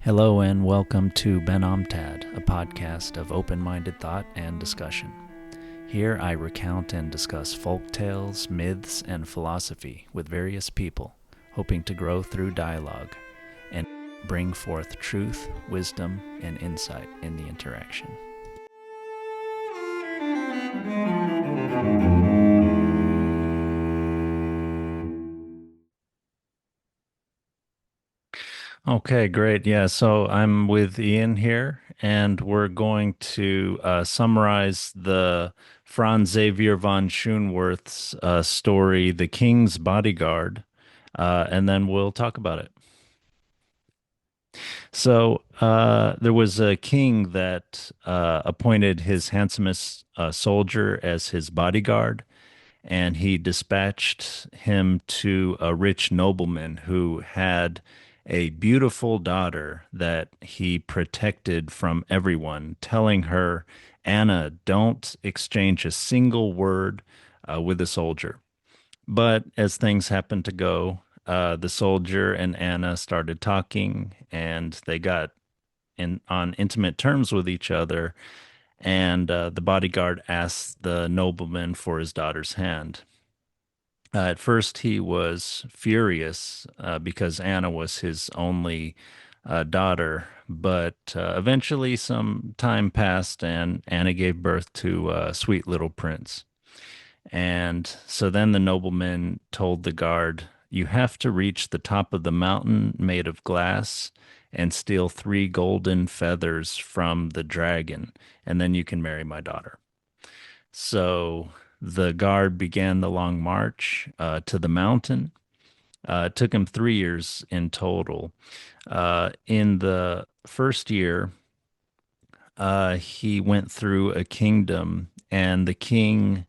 Hello and welcome to Ben Omtad, a podcast of open-minded thought and discussion. Here I recount and discuss folk tales, myths, and philosophy with various people, hoping to grow through dialogue and bring forth truth, wisdom, and insight in the interaction. Okay, great. Yeah, so I'm with Ian here, and we're going to summarize the Franz Xavier von Schönwerth's story, The King's Bodyguard, and then we'll talk about it. So there was a king that appointed his handsomest soldier as his bodyguard, and he dispatched him to a rich nobleman who had a beautiful daughter that he protected from everyone, telling her, Anna, don't exchange a single word with a soldier. But as things happened to go, the soldier and Anna started talking, and they got in on intimate terms with each other. And the bodyguard asked the nobleman for his daughter's hand. At first, he was furious because Anna was his only daughter, but eventually some time passed and Anna gave birth to a sweet little prince. And so then the nobleman told the guard, you have to reach the top of the mountain made of glass and steal three golden feathers from the dragon, and then you can marry my daughter. So the guard began the long march to the mountain. It took him 3 years in total. In the first year, he went through a kingdom, and the king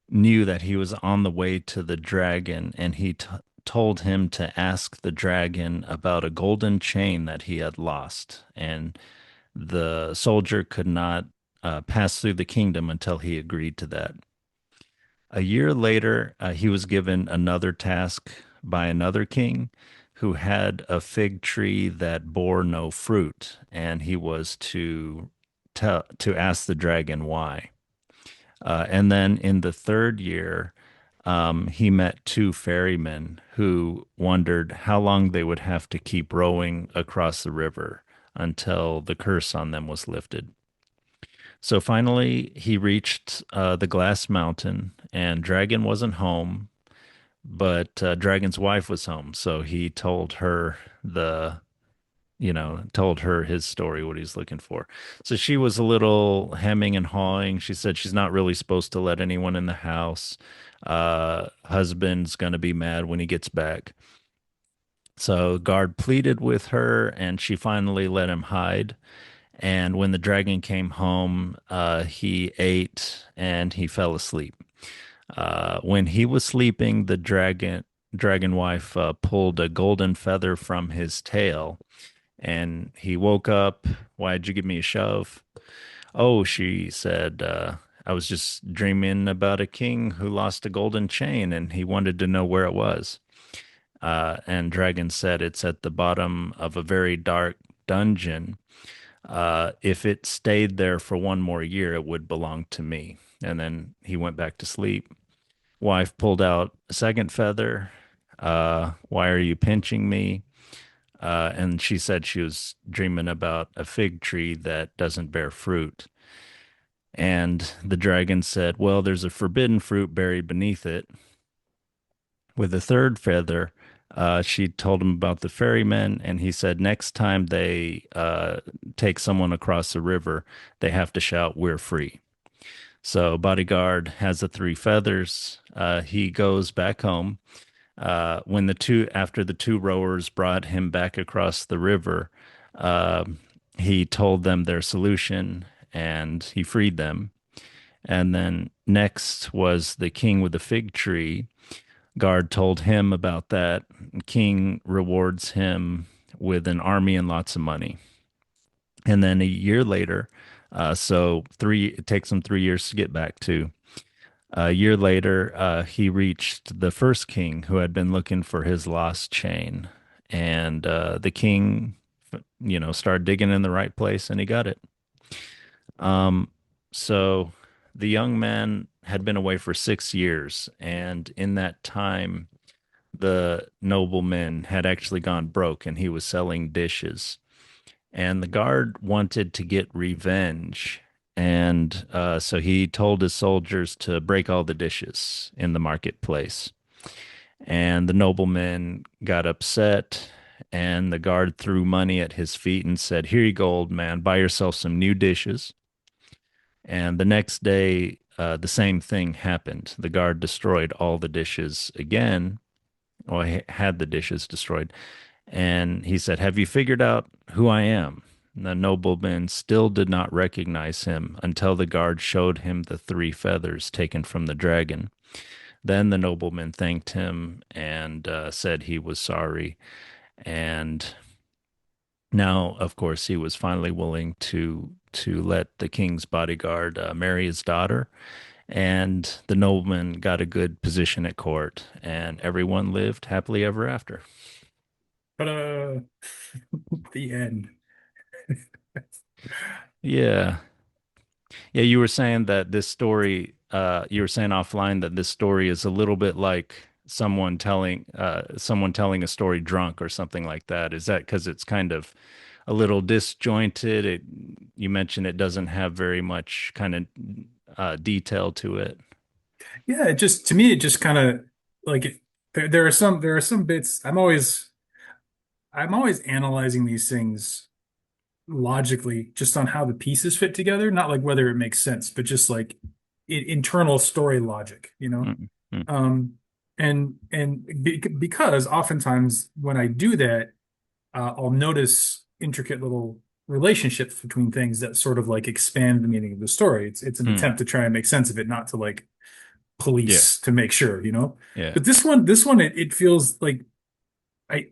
knew that he was on the way to the dragon, and he told him to ask the dragon about a golden chain that he had lost. And the soldier could not pass through the kingdom until he agreed to that. A year later, he was given another task by another king who had a fig tree that bore no fruit, and he was to ask the dragon why. And then in the third year, he met two ferrymen who wondered how long they would have to keep rowing across the river until the curse on them was lifted. So finally, he reached the glass mountain, and Dragon wasn't home, but Dragon's wife was home. So he told her told her his story, what he's looking for. So she was a little hemming and hawing. She said she's not really supposed to let anyone in the house. Husband's gonna be mad when he gets back. So guard pleaded with her, and she finally let him hide. And when the dragon came home, he ate and he fell asleep. When he was sleeping, the dragon wife pulled a golden feather from his tail, and he woke up. Why'd you give me a shove? Oh, she said, I was just dreaming about a king who lost a golden chain, and he wanted to know where it was. And Dragon said, it's at the bottom of a very dark dungeon. If it stayed there for one more year, it would belong to me. And then he went back to sleep. Wife pulled out a second feather. Why are you pinching me? And she said she was dreaming about a fig tree that doesn't bear fruit. And the dragon said, well, there's a forbidden fruit buried beneath it. With the third feather, she told him about the ferrymen, and he said next time they take someone across the river, they have to shout, we're free. So Bodyguard has the three feathers. He goes back home. After the two rowers brought him back across the river, uh, he told them their solution and he freed them. And then next was the king with the fig tree. Guard told him about that. King rewards him with an army and lots of money. And then a year later, it takes him 3 years to get back to. A year later, he reached the first king who had been looking for his lost chain. And the king start digging in the right place, and he got it. Um, so the young man had been away for 6 years, and in that time, the nobleman had actually gone broke and he was selling dishes. And the guard wanted to get revenge. And so he told his soldiers to break all the dishes in the marketplace. And the nobleman got upset, and the guard threw money at his feet and said, "Here you go, old man, buy yourself some new dishes." And the next day, the same thing happened. The guard destroyed all the dishes again, or had the dishes destroyed. And he said, "Have you figured out who I am?" And the nobleman still did not recognize him until the guard showed him the three feathers taken from the dragon. Then the nobleman thanked him and said he was sorry. And now, of course, he was finally willing to let the king's bodyguard marry his daughter. And the nobleman got a good position at court, and everyone lived happily ever after. But the end. Yeah. Yeah, you were saying that this story, you were saying offline that this story is a little bit like someone telling a story drunk or something like that. Is that because it's kind of a little disjointed? You mentioned it doesn't have very much kind of detail to it. Yeah, it just to me it just kind of like there are some bits I'm always analyzing these things logically just on how the pieces fit together, not like whether it makes sense, but just like internal story logic, you know? Mm, mm, And because oftentimes when I do that, I'll notice intricate little relationships between things that sort of like expand the meaning of the story. It's an mm. attempt to try and make sense of it, not to like Yeah, police to make sure, you know? yeah. But this one, it feels like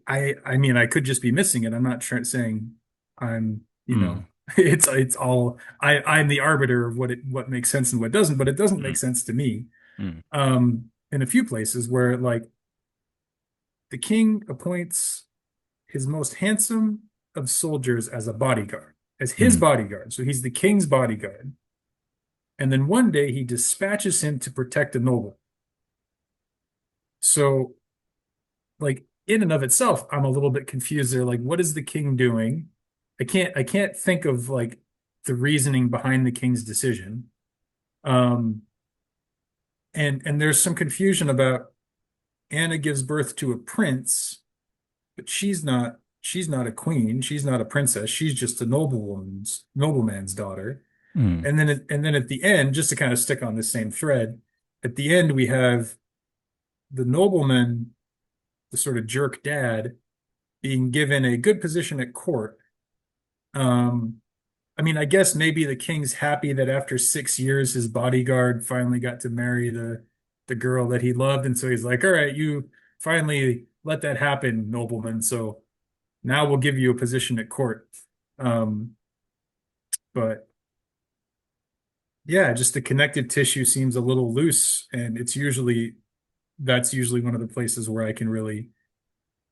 I mean, I could just be missing it. I'm not saying I'm, Mm, it's all I'm the arbiter of what makes sense and what doesn't, but it doesn't make mm, sense to me. mm, In a few places where like the king appoints his most handsome of soldiers as a bodyguard, as his mm, bodyguard. So he's the king's bodyguard. And then one day he dispatches him to protect a noble. So like in and of itself, I'm a little bit confused there. Like, what is the king doing? I can't think of like the reasoning behind the king's decision. Um, and there's some confusion about Anna gives birth to a prince, but she's not a queen, she's not a princess, she's just a nobleman's daughter. mm, And then at the end, just to kind of stick on this same thread, at the end we have the nobleman, the sort of jerk dad, being given a good position at court. Um, I mean, I guess maybe the king's happy that after 6 years, his bodyguard finally got to marry the girl that he loved, and so he's like, "All right, you finally let that happen, nobleman. So now we'll give you a position at court." Um, but yeah, just the connective tissue seems a little loose, and that's usually one of the places where I can really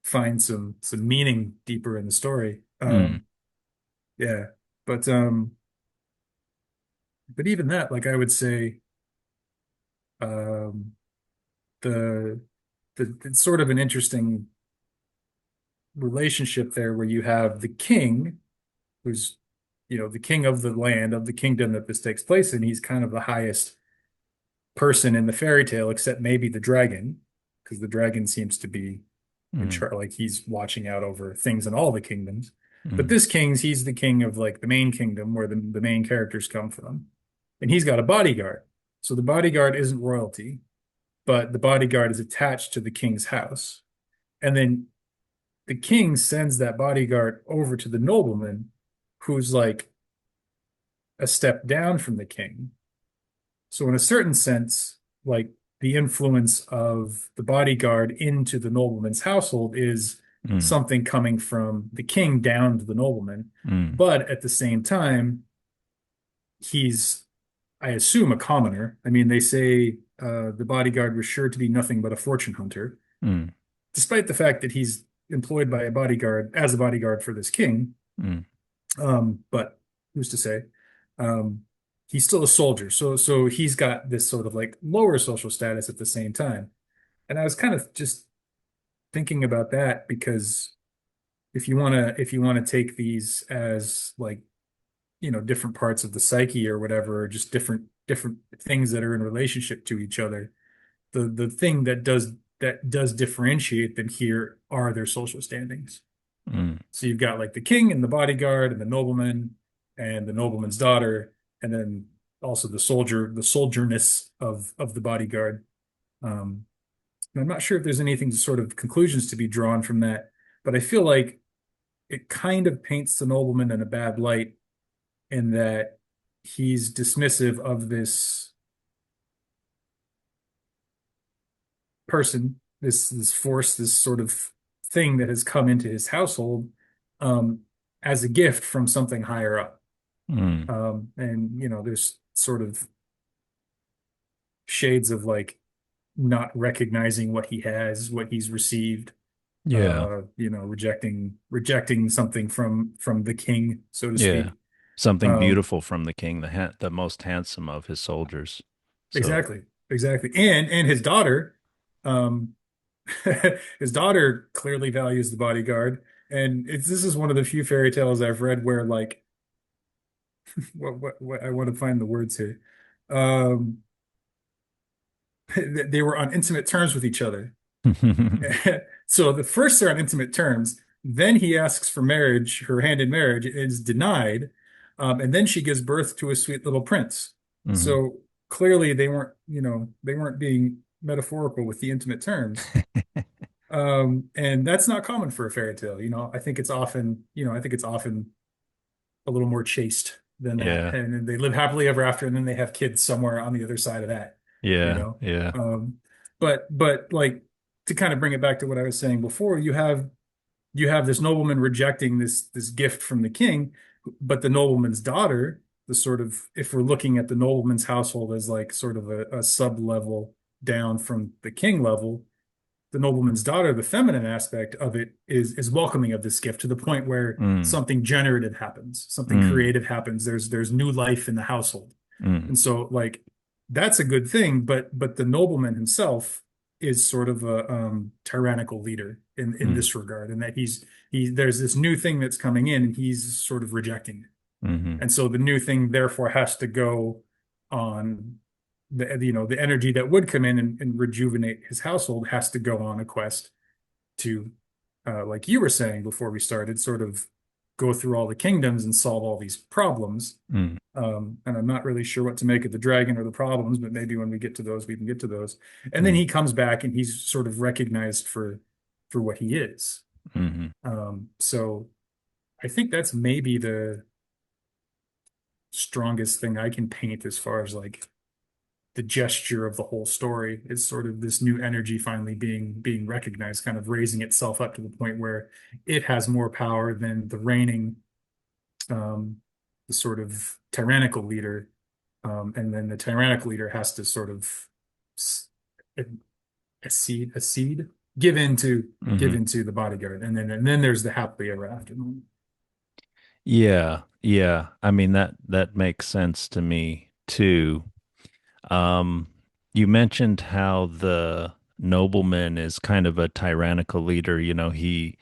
find some meaning deeper in the story. mm, Yeah, but even that, like I would say, um, the it's sort of an interesting relationship there where you have the king, who's the king of the land of the kingdom that this takes place in. He's kind of the highest person in the fairy tale, except maybe the dragon, because the dragon seems to be in mm, charge, like he's watching out over things in all the kingdoms. But mm, this he's the king of like the main kingdom where the main characters come from. And he's got a bodyguard. So the bodyguard isn't royalty, but the bodyguard is attached to the king's house. And then the king sends that bodyguard over to the nobleman, who's like a step down from the king. So in a certain sense, like the influence of the bodyguard into the nobleman's household is mm, something coming from the king down to the nobleman. mm, But at the same time, he's, I assume, a commoner. I mean, they say the bodyguard was sure to be nothing but a fortune hunter, mm, despite the fact that he's employed by a bodyguard as a bodyguard for this king. Mm. But who's to say? Um, he's still a soldier, so he's got this sort of like lower social status at the same time. And I was kind of just thinking about that because if you want to take these as like, different parts of the psyche or whatever, or just different things that are in relationship to each other, the thing that does differentiate them here are their social standings. Mm. So you've got like the king and the bodyguard and the nobleman and the nobleman's daughter, and then also the solderness of the bodyguard. Um, and I'm not sure if there's anything sort of conclusions to be drawn from that, but I feel like it kind of paints the nobleman in a bad light in that he's dismissive of this person, this force, this sort of thing that has come into his household, um, as a gift from something higher up. Mm. And there's sort of shades of like not recognizing what he has, what he's received, Yeah. rejecting something from the king, so to Yeah. speak. Something Um, beautiful from the king, the most handsome of his soldiers. So, exactly, exactly. And his daughter, um, his daughter clearly values the bodyguard. And this is one of the few fairy tales I've read where like what I want to find the words here. Um, they were on intimate terms with each other. So the first they're on intimate terms, then he asks for marriage, her hand in marriage is denied, and then she gives birth to a sweet little prince. hmm So clearly they weren't being metaphorical with the intimate terms. And that's not common for a fairy tale. I think it's often a little more chaste than that. Yeah. And then they live happily ever after, and then they have kids somewhere on the other side of that, you Yeah. know. Yeah. But like, to kind of bring it back to what I was saying before, you have this nobleman rejecting this gift from the king, but the nobleman's daughter, the sort of, if we're looking at the nobleman's household as like sort of a sub level down from the king level, the nobleman's daughter, the feminine aspect of it is welcoming of this gift to the point where Mm. something generative happens, something Mm. creative happens. There's new life in the household. Mm. And so like that's a good thing, but the nobleman himself is sort of a tyrannical leader in Mm. this regard, and that there's this new thing that's coming in and he's sort of rejecting it. Hmm. And so the new thing therefore has to go on the energy that would come in and rejuvenate his household has to go on a quest to, like you were saying before we started, sort of go through all the kingdoms and solve all these problems. Mm. And I'm not really sure what to make of the dragon or the problems, but maybe when we get to those, we can get to those. And then Mm. he comes back and he's sort of recognized for what he is. Hmm. So I think that's maybe the strongest thing I can paint as far as like the gesture of the whole story is sort of this new energy finally being recognized, kind of raising itself up to the point where it has more power than the reigning, um, the sort of tyrannical leader. And then the tyrannical leader has to sort of accede, give into give Hmm. into the bodyguard, and then there's the happily ever after moment. Yeah. Yeah. I mean that makes sense to me too. Um, you mentioned how the nobleman is kind of a tyrannical leader. He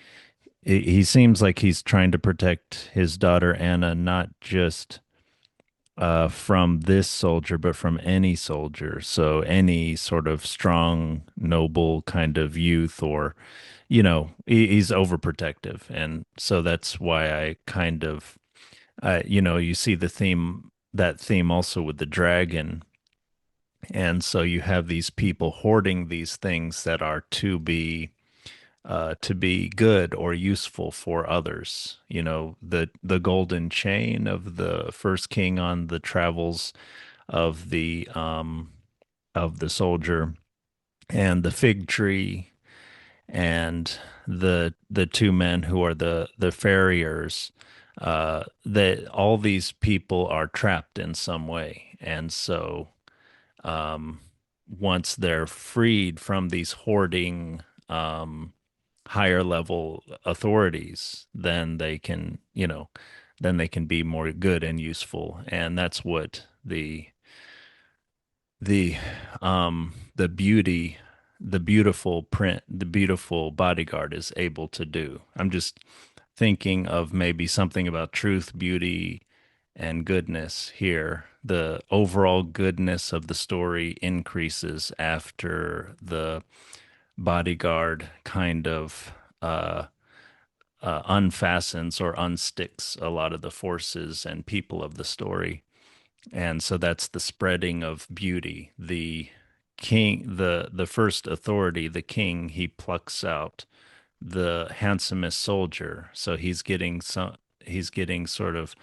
seems like he's trying to protect his daughter Anna, not just from this soldier, but from any soldier. So any sort of strong, noble kind of youth, or he's overprotective, and so that's why I kind of, you see that theme also with the dragon. And so you have these people hoarding these things that are to be good or useful for others. The golden chain of the first king on the travels of the soldier, and the fig tree, and the two men who are the farriers. That all these people are trapped in some way, and so um, once they're freed from these hoarding, um, higher level authorities, then then they can be more good and useful. And that's what the the beauty the beautiful print the beautiful bodyguard is able to do. I'm just thinking of maybe something about truth, beauty, and goodness here. The overall goodness of the story increases after the bodyguard kind of unfastens or unsticks a lot of the forces and people of the story. And so that's the spreading of beauty. The king, the first authority, the king, he plucks out the handsomest soldier. So he's getting sort of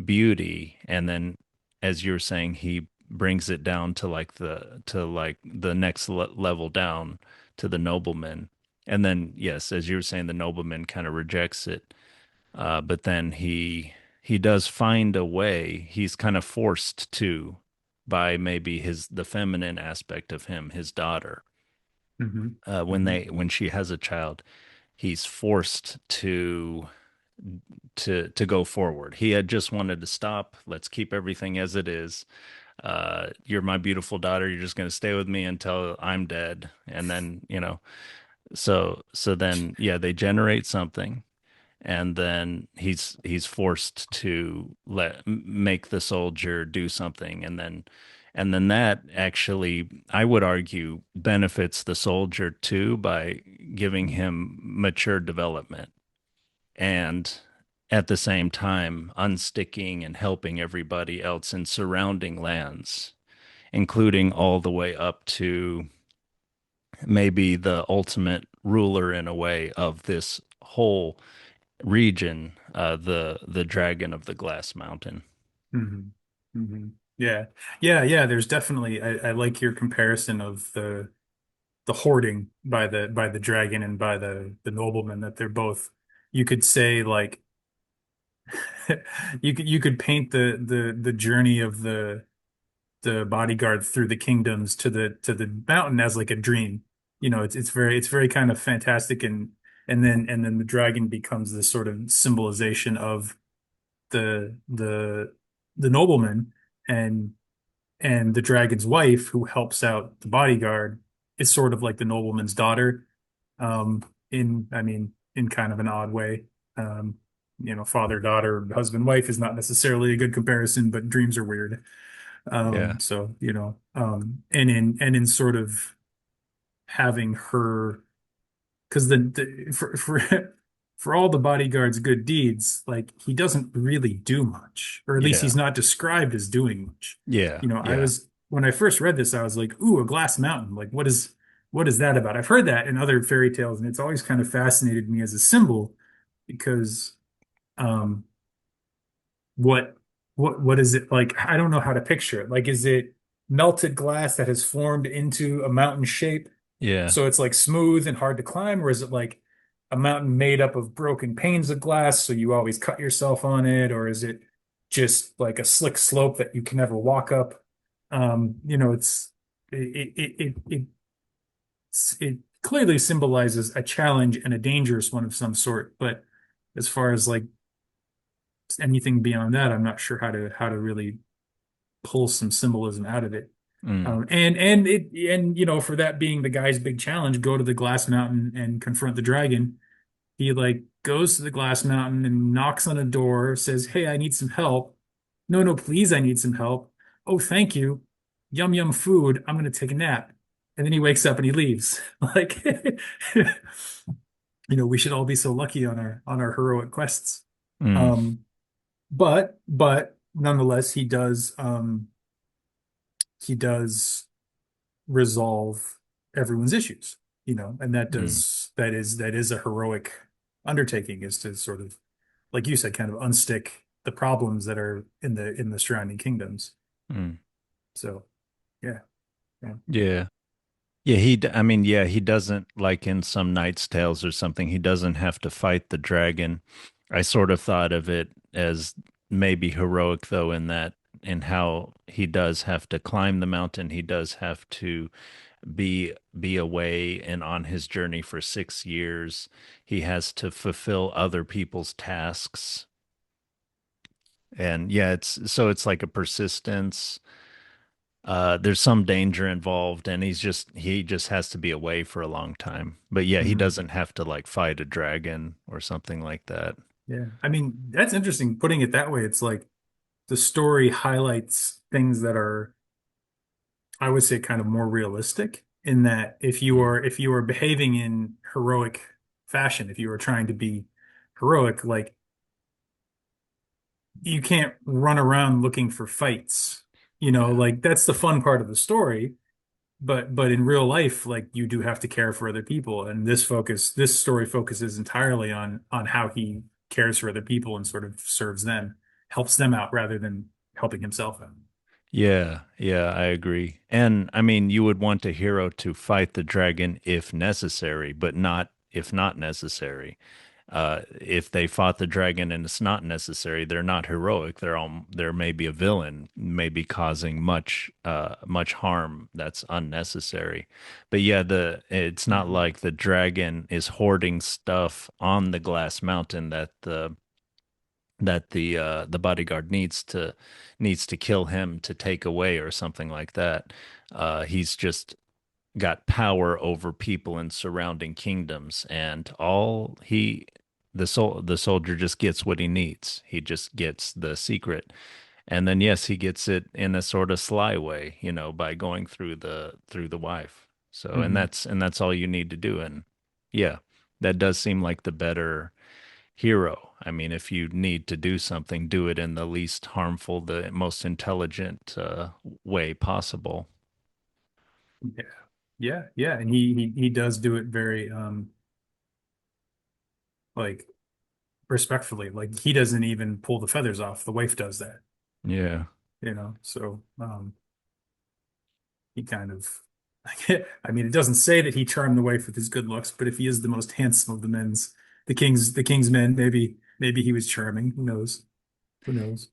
beauty, and then as you're saying, he brings it down to like the next level down to the nobleman. And then yes, as you were saying, the nobleman kind of rejects it, but then he does find a way. He's kind of forced to by maybe his the feminine aspect of him, his daughter. Hmm. When Hmm. when she has a child, he's forced to go forward. He had just wanted to stop. Let's keep everything as it is. You're my beautiful daughter. You're just going to stay with me until I'm dead. And then, so then yeah, they generate something, and then he's forced to make the soldier do something, and then that actually, I would argue, benefits the soldier too by giving him mature development, and at the same time unsticking and helping everybody else in surrounding lands, including all the way up to maybe the ultimate ruler in a way of this whole region, the dragon of the glass mountain. Hmm. Hmm. Yeah. Yeah. Yeah. There's definitely, I like your comparison of the hoarding by the dragon and by the nobleman, that they're both, you could say like, you could paint the journey of the bodyguard through the kingdoms to the mountain as like a dream. It's very kind of fantastic, and then the dragon becomes this sort of symbolization of the the the nobleman, and the dragon's wife who helps out the bodyguard is sort of like the nobleman's daughter, in I mean in kind of an odd way. Um, father daughter husband wife is not necessarily a good comparison, but dreams are weird. Yeah. So and in sort of having her, because for all the bodyguard's good deeds, like he doesn't really do much, or at least Yeah. he's not described as doing much. Yeah. I Yeah. was When I first read this, I was like, "Ooh, a glass mountain! Like, what is that about?" I've heard that in other fairy tales, and it's always kind of fascinated me as a symbol, because um, what what is it like? I don't know how to picture it. Like, is it melted glass that has formed into a mountain shape? Yeah. So it's like smooth and hard to climb, or is it like a mountain made up of broken panes of glass, so you always cut yourself on it, or is it just like a slick slope that you can never walk up? It's it clearly symbolizes a challenge and a dangerous one of some sort, but as far as like anything beyond that, I'm not sure how to really pull some symbolism out of it. Mm. For that being the guy's big challenge, go to the glass mountain and confront the dragon. He like goes to the glass mountain and knocks on a door, says, "Hey, I need some help." "No, no, please, I need some help." "Oh, thank you. Yum yum food. I'm gonna take a nap." And then he wakes up and he leaves. Like, we should all be so lucky on our heroic quests. Mm. Um, but nonetheless, he does resolve everyone's issues, and Mm. that is a heroic undertaking, is to sort of, like you said, kind of unstick the problems that are in the surrounding kingdoms. Mm. So yeah, yeah. Yeah. Yeah, I mean, yeah, he doesn't, like in some Knight's Tales or something, he doesn't have to fight the dragon. I sort of thought of it as maybe heroic, though, in that and how he does have to climb the mountain. He does have to be away and on his journey for 6 years. He has to fulfill other people's tasks. And yeah, it's like a persistence. There's some danger involved, and he just has to be away for a long time. But yeah, he Mhm. doesn't have to like fight a dragon or something like that. Yeah. I mean, that's interesting putting it that way. It's like the story highlights things that are, I would say, kind of more realistic in that Mm. if you are behaving in heroic fashion, if you are trying to be heroic, like you can't run around looking for fights. You know, Yeah. like that's the fun part of the story. But in real life, like you do have to care for other people. And this story focuses entirely on how he cares for other people and sort of serves them, helps them out rather than helping himself out. Yeah, yeah, I agree. And I mean, you would want a hero to fight the dragon if necessary, but not if not necessary. If they fought the dragon and it's not necessary, they're not heroic. They're maybe a villain, maybe causing much harm that's unnecessary. But yeah, the it's not Mhm. like the dragon is hoarding stuff on the glass mountain that the bodyguard needs to kill him to take away or something like that. He's just got power over people in surrounding kingdoms, and all he the soldier just gets what he needs. He just gets the secret, and then yes, he gets it in a sort of sly way, by going through the wife. So, and Mhm. that's all you need to do, and yeah, that does seem like the better hero. I mean, if you need to do something, do it in the least harmful, the most intelligent way possible. Yeah. Yeah, yeah. And he does do it very like respectfully. Like he doesn't even pull the feathers off. The wife does that, Yeah. you know. So he kind of I mean, it doesn't say that he charmed the wife with his good looks, but if he is the most handsome of the king's men, maybe he was charming. Who knows? Who knows?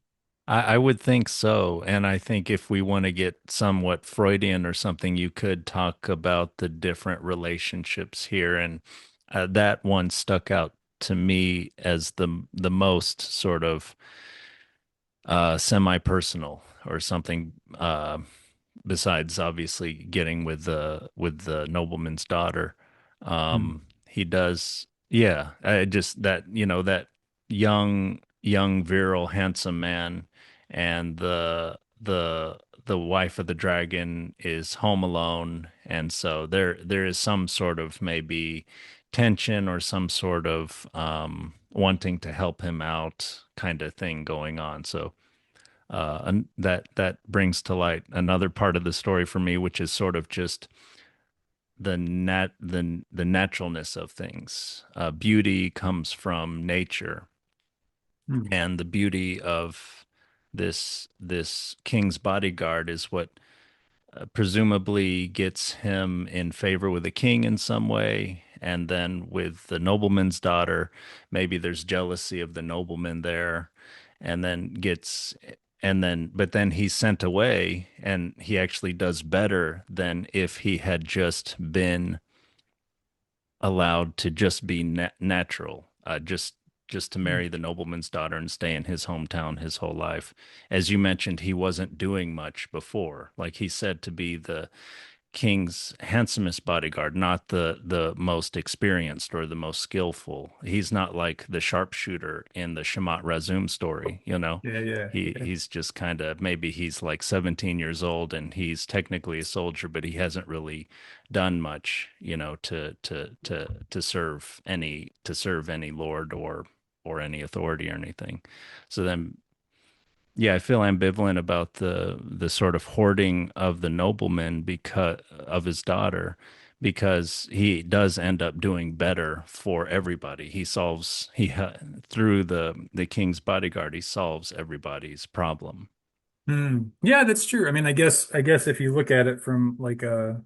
I would think so. And I think if we want to get somewhat Freudian or something, you could talk about the different relationships here. And that one stuck out to me as the most sort of semi-personal or something. Besides obviously getting with the nobleman's daughter. Hmm. He does, yeah. Just that, that young, virile, handsome man, and the wife of the dragon is home alone, and so there is some sort of maybe tension or some sort of wanting to help him out kind of thing going on. So and that brings to light another part of the story for me, which is sort of just the naturalness of things. Beauty comes from nature, Hmm. and the beauty of this king's bodyguard is what presumably gets him in favor with the king in some way. And then with the nobleman's daughter, maybe there's jealousy of the nobleman there, and then but then he's sent away, and he actually does better than if he had just been allowed to just be natural, just to marry the nobleman's daughter and stay in his hometown his whole life. As you mentioned, he wasn't doing much before. Like he said, to be the king's handsomest bodyguard, not the most experienced or the most skillful. He's not like the sharpshooter in the Shamat Razum story. Yeah, yeah, yeah. He's just kind of, maybe he's like 17 years old and he's technically a soldier, but he hasn't really done much, to serve any lord or any authority or anything. So then yeah, I feel ambivalent about the sort of hoarding of the nobleman because of his daughter, because he does end up doing better for everybody. Through the king's bodyguard, he solves everybody's problem. Hmm. Yeah, that's true. I mean, I guess if you look at it from like a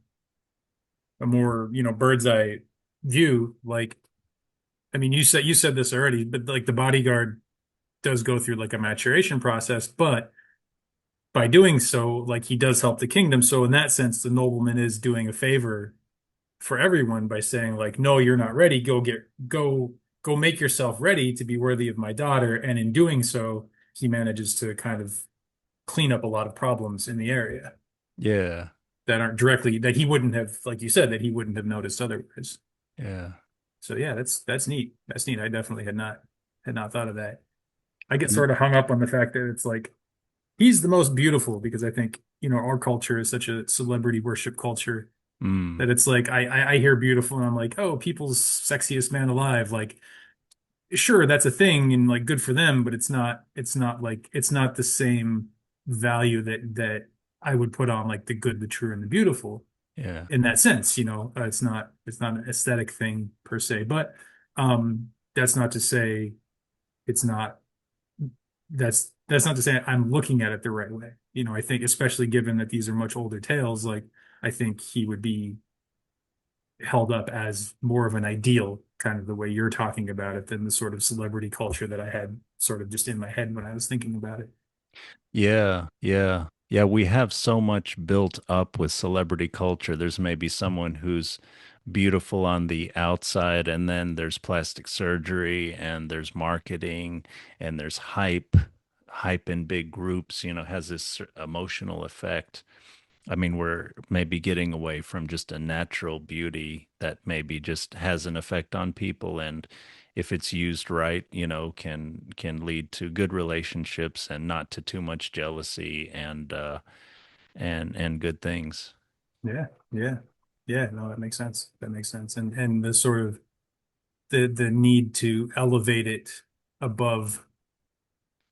more, bird's eye view, like I mean, you said this already, but like the bodyguard does go through like a maturation process, but by doing so, like he does help the kingdom. So in that sense, the nobleman is doing a favor for everyone by saying like, no, you're not ready. Go make yourself ready to be worthy of my daughter. And in doing so, he manages to kind of clean up a lot of problems in the area Yeah. that aren't directly that he wouldn't have, like you said, that he wouldn't have noticed otherwise. Yeah. So yeah, that's neat. That's neat. I definitely had not thought of that. I get sort of hung up on the fact that it's like he's the most beautiful because I think, our culture is such a celebrity worship culture Mm. that it's like I hear beautiful and I'm like, oh, people's sexiest man alive. Like, sure, that's a thing and like good for them, but it's not the same value that I would put on like the good, the true, and the beautiful Yeah. in that sense. It's not an aesthetic thing per se, but that's not to say it's not that's not to say I'm looking at it the right way. I think especially given that these are much older tales, like I think he would be held up as more of an ideal, kind of the way you're talking about it, than the sort of celebrity culture that I had sort of just in my head when I was thinking about it. Yeah, yeah. Yeah, we have so much built up with celebrity culture. There's maybe someone who's beautiful on the outside, and then there's plastic surgery, and there's marketing, and there's hype. Hype in big groups, has this emotional effect. I mean, we're maybe getting away from just a natural beauty that maybe just has an effect on people, and if it's used right, can lead to good relationships and not to too much jealousy and good things. Yeah, yeah, yeah. No, that makes sense. That makes sense. And the sort of the need to elevate it above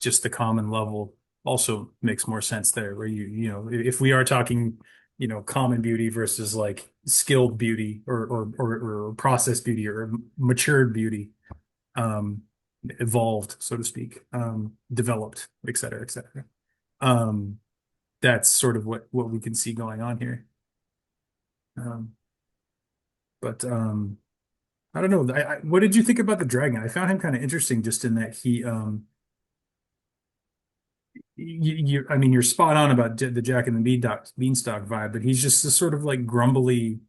just the common level also makes more sense there. Where if we are talking, common beauty versus like skilled beauty or processed beauty or matured beauty, um, evolved, so to speak, developed, et cetera, et cetera. Um, that's sort of what we can see going on here. Um, but I don't know. What did you think about the dragon? I found him kind of interesting, just in that I mean, you're spot on about the Jack and the Beanstalk vibe, but he's just this sort of like grumbly,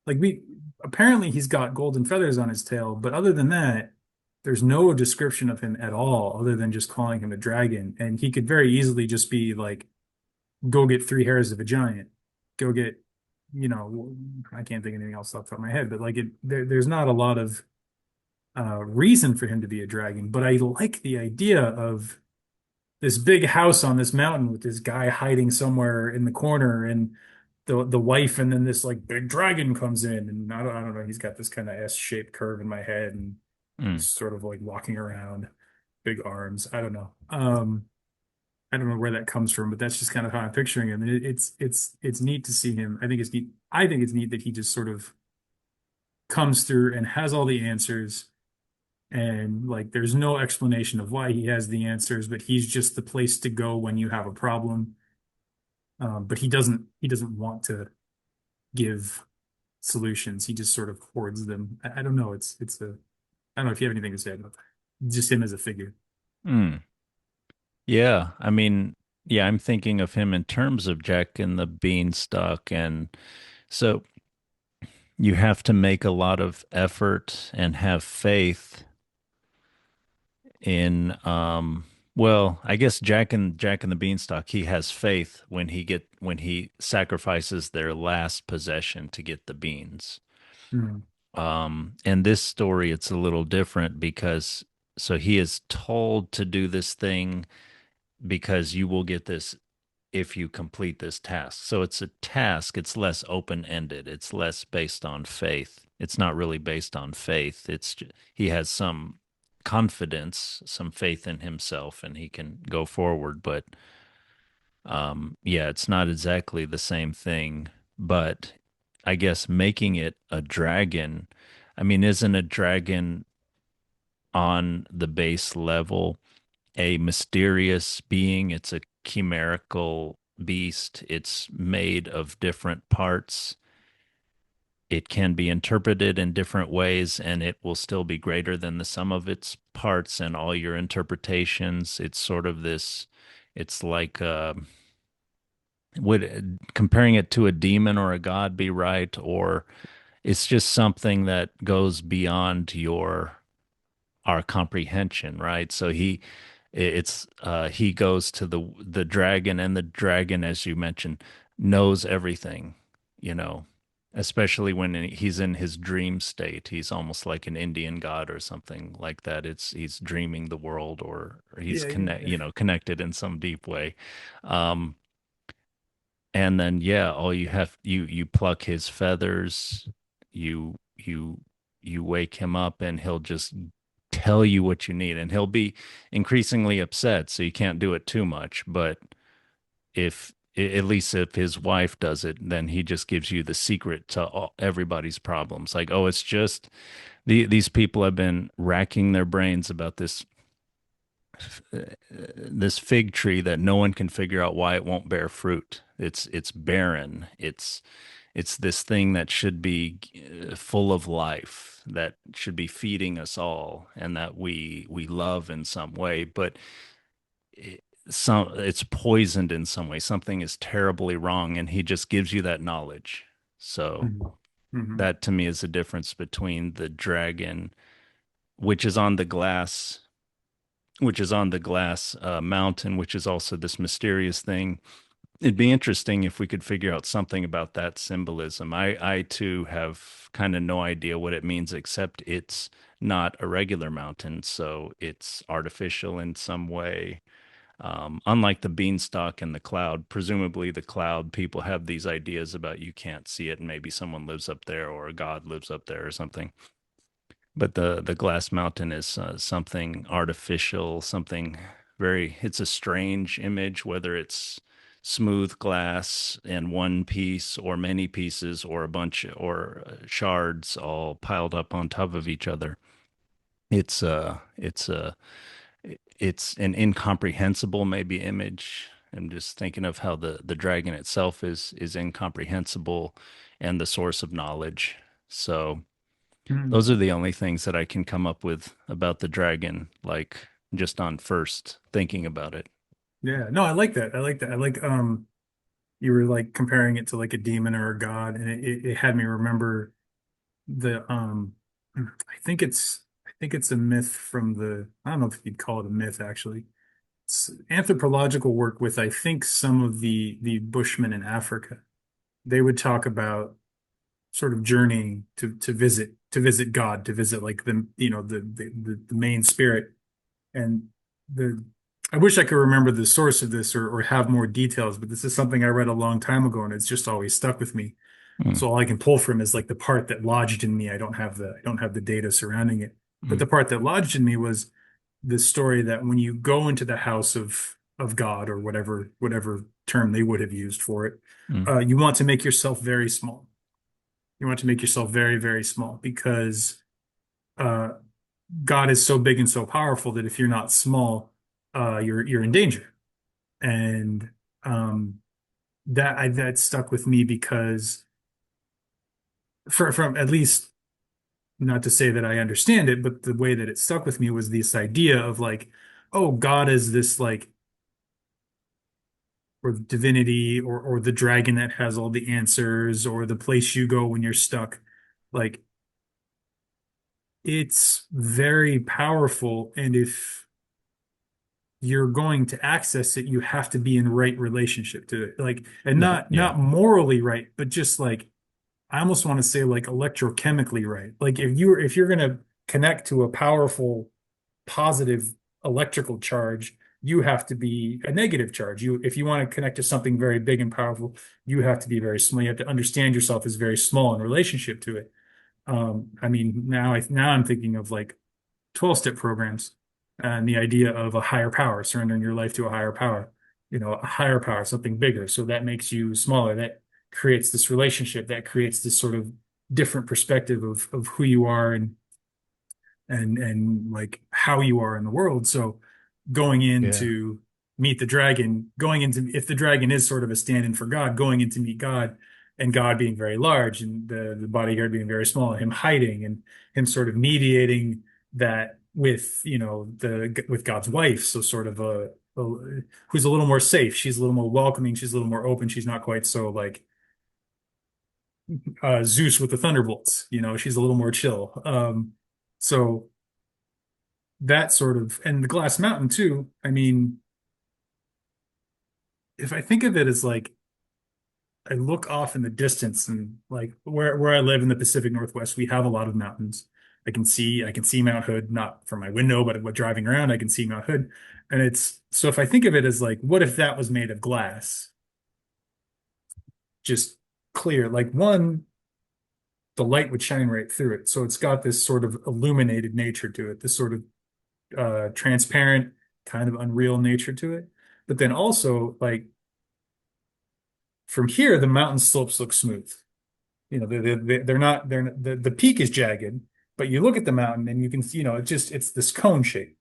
like apparently he's got golden feathers on his tail, but other than that, there's no description of him at all, other than just calling him a dragon. And he could very easily just be like, go get 3 hairs of a giant, go get, I can't think of anything else off the top of my head, but like there's not a lot of reason for him to be a dragon. But I like the idea of this big house on this mountain with this guy hiding somewhere in the corner and the wife, and then this like big dragon comes in, and I don't know, he's got this kind of S-shaped curve in my head, and Mm, he's sort of like walking around, big arms. I don't know. I don't know where that comes from, but that's just kind of how I'm picturing him. And it's neat to see him. I think it's neat. I think it's neat that he just sort of comes through and has all the answers, and like there's no explanation of why he has the answers, but he's just the place to go when you have a problem. But he doesn't want to give solutions. He just sort of hoards them. I don't know. I don't know if you have anything to say about that. Just him as a figure. mm. Yeah, I mean, yeah, I'm thinking of him in terms of Jack and the Beanstalk, and so you have to make a lot of effort and have faith in well, I guess Jack and the Beanstalk, he has faith when he sacrifices their last possession to get the beans. Hmm. In this story it's a little different because so he is told to do this thing because you will get this if you complete this task. So it's a task, it's less open-ended, it's less based on faith. It's not really based on faith. He has some confidence, some faith in himself and he can go forward, but yeah, it's not exactly the same thing, but I guess making it a dragon, I mean, isn't a dragon on the base level a mysterious being? It's a chimerical beast. It's made of different parts. It can be interpreted in different ways, and it will still be greater than the sum of its parts and all your interpretations. It's sort of this, it's like Would comparing it to a demon or a god be right, or it's just something that goes beyond your our comprehension, right? So he goes to the dragon, and the dragon, as you mentioned, knows everything, you know, especially when he's in his dream state. He's almost like an Indian god or something like that. It's he's dreaming the world, or he's Yeah, yeah, connect, yeah. connected in some deep way. Um, and then yeah, all you have you pluck his feathers, you you you wake him up, and he'll just tell you what you need, and he'll be increasingly upset, so you can't do it too much. But if at least if his wife does it, then he just gives you the secret to everybody's problems. Like, oh, it's just these people have been racking their brains about this fig tree that no one can figure out why it won't bear fruit. It's barren. It's this thing that should be full of life, that should be feeding us all, and that we love in some way, but it's poisoned in some way. Something is terribly wrong, and he just gives you that knowledge. So Mhm. Mhm. that to me is the difference between the dragon, which is on the glass, mountain, which is also this mysterious thing. It'd be interesting if we could figure out something about that symbolism. I too have kind of no idea what it means, except it's not a regular mountain, so it's artificial in some way. Unlike the beanstalk and the cloud, presumably the cloud people have these ideas about you can't see it, and maybe someone lives up there or a god lives up there or something. But the glass mountain is something artificial, something very. It's a strange image, whether it's smooth glass in one piece or many pieces or a bunch or shards all piled up on top of each other. It's an incomprehensible maybe image. I'm just thinking of how the dragon itself is incomprehensible and the source of knowledge. So those Mhm. are the only things that I can come up with about the dragon, like just on first thinking about it. Yeah, no, I like that. I like that. I like you were like comparing it to like a demon or a god, and it had me remember the I think it's a myth from the I don't know if you'd call it a myth actually. It's anthropological work with I think some of the Bushmen in Africa. They would talk about sort of journeying to visit God, to visit like the the main spirit. And the I wish I could remember the source of this or have more details, but this is something I read a long time ago and it's just always stuck with me. Mm, So all I can pull from is like the part that lodged in me. I don't have the data surrounding it. But mm, the part that lodged in me was the story that when you go into the house of God or whatever term they would have used for it, mm. you want to make yourself very small. You want to make yourself very, very small because uh, God is so big and so powerful that if you're not small, you're in danger. And that stuck with me because from at least not to say that I understand it, but the way that it stuck with me was this idea of like, oh, God is this like or divinity or the dragon that has all the answers or the place you go when you're stuck. Like it's very powerful, and if you're going to access it, you have to be in right relationship to it. Like, and No, yeah, not morally right, but just like I almost want to say like electrochemically right. Like if you're gonna connect to a powerful positive electrical charge, you have to be a negative charge. You if you want to connect to something very big and powerful, you have to be very small. You have to understand yourself as very small in relationship to it. I mean, now I'm thinking of like 12-step programs and the idea of a higher power, surrendering your life to a higher power, a higher power, something bigger. So that makes you smaller. That creates this relationship, that creates this sort of different perspective of who you are and like how you are in the world. So going in yeah, to meet the dragon, going into if the dragon is sort of a stand-in for God, going in to meet God and God being very large and the bodyguard being very small, him hiding and him sort of mediating that with, the with God's wife. So sort of a who's a little more safe. She's a little more welcoming. She's a little more open. She's not quite so like Zeus with the thunderbolts. She's a little more chill. So that sort of, and the Glass Mountain too. I mean, if I think of it as like I look off in the distance and like where I live in the Pacific Northwest, we have a lot of mountains. I can see Mount Hood, not from my window, but driving around, I can see Mount Hood. And it's so if I think of it as like, what if that was made of glass? Just clear. Like one, the light would shine right through it. So it's got this sort of illuminated nature to it, this sort of transparent, kind of unreal nature to it. But then also, like from here, the mountain slopes look smooth. They're not, the peak is jagged, but you look at the mountain and you can see, it's this cone shape.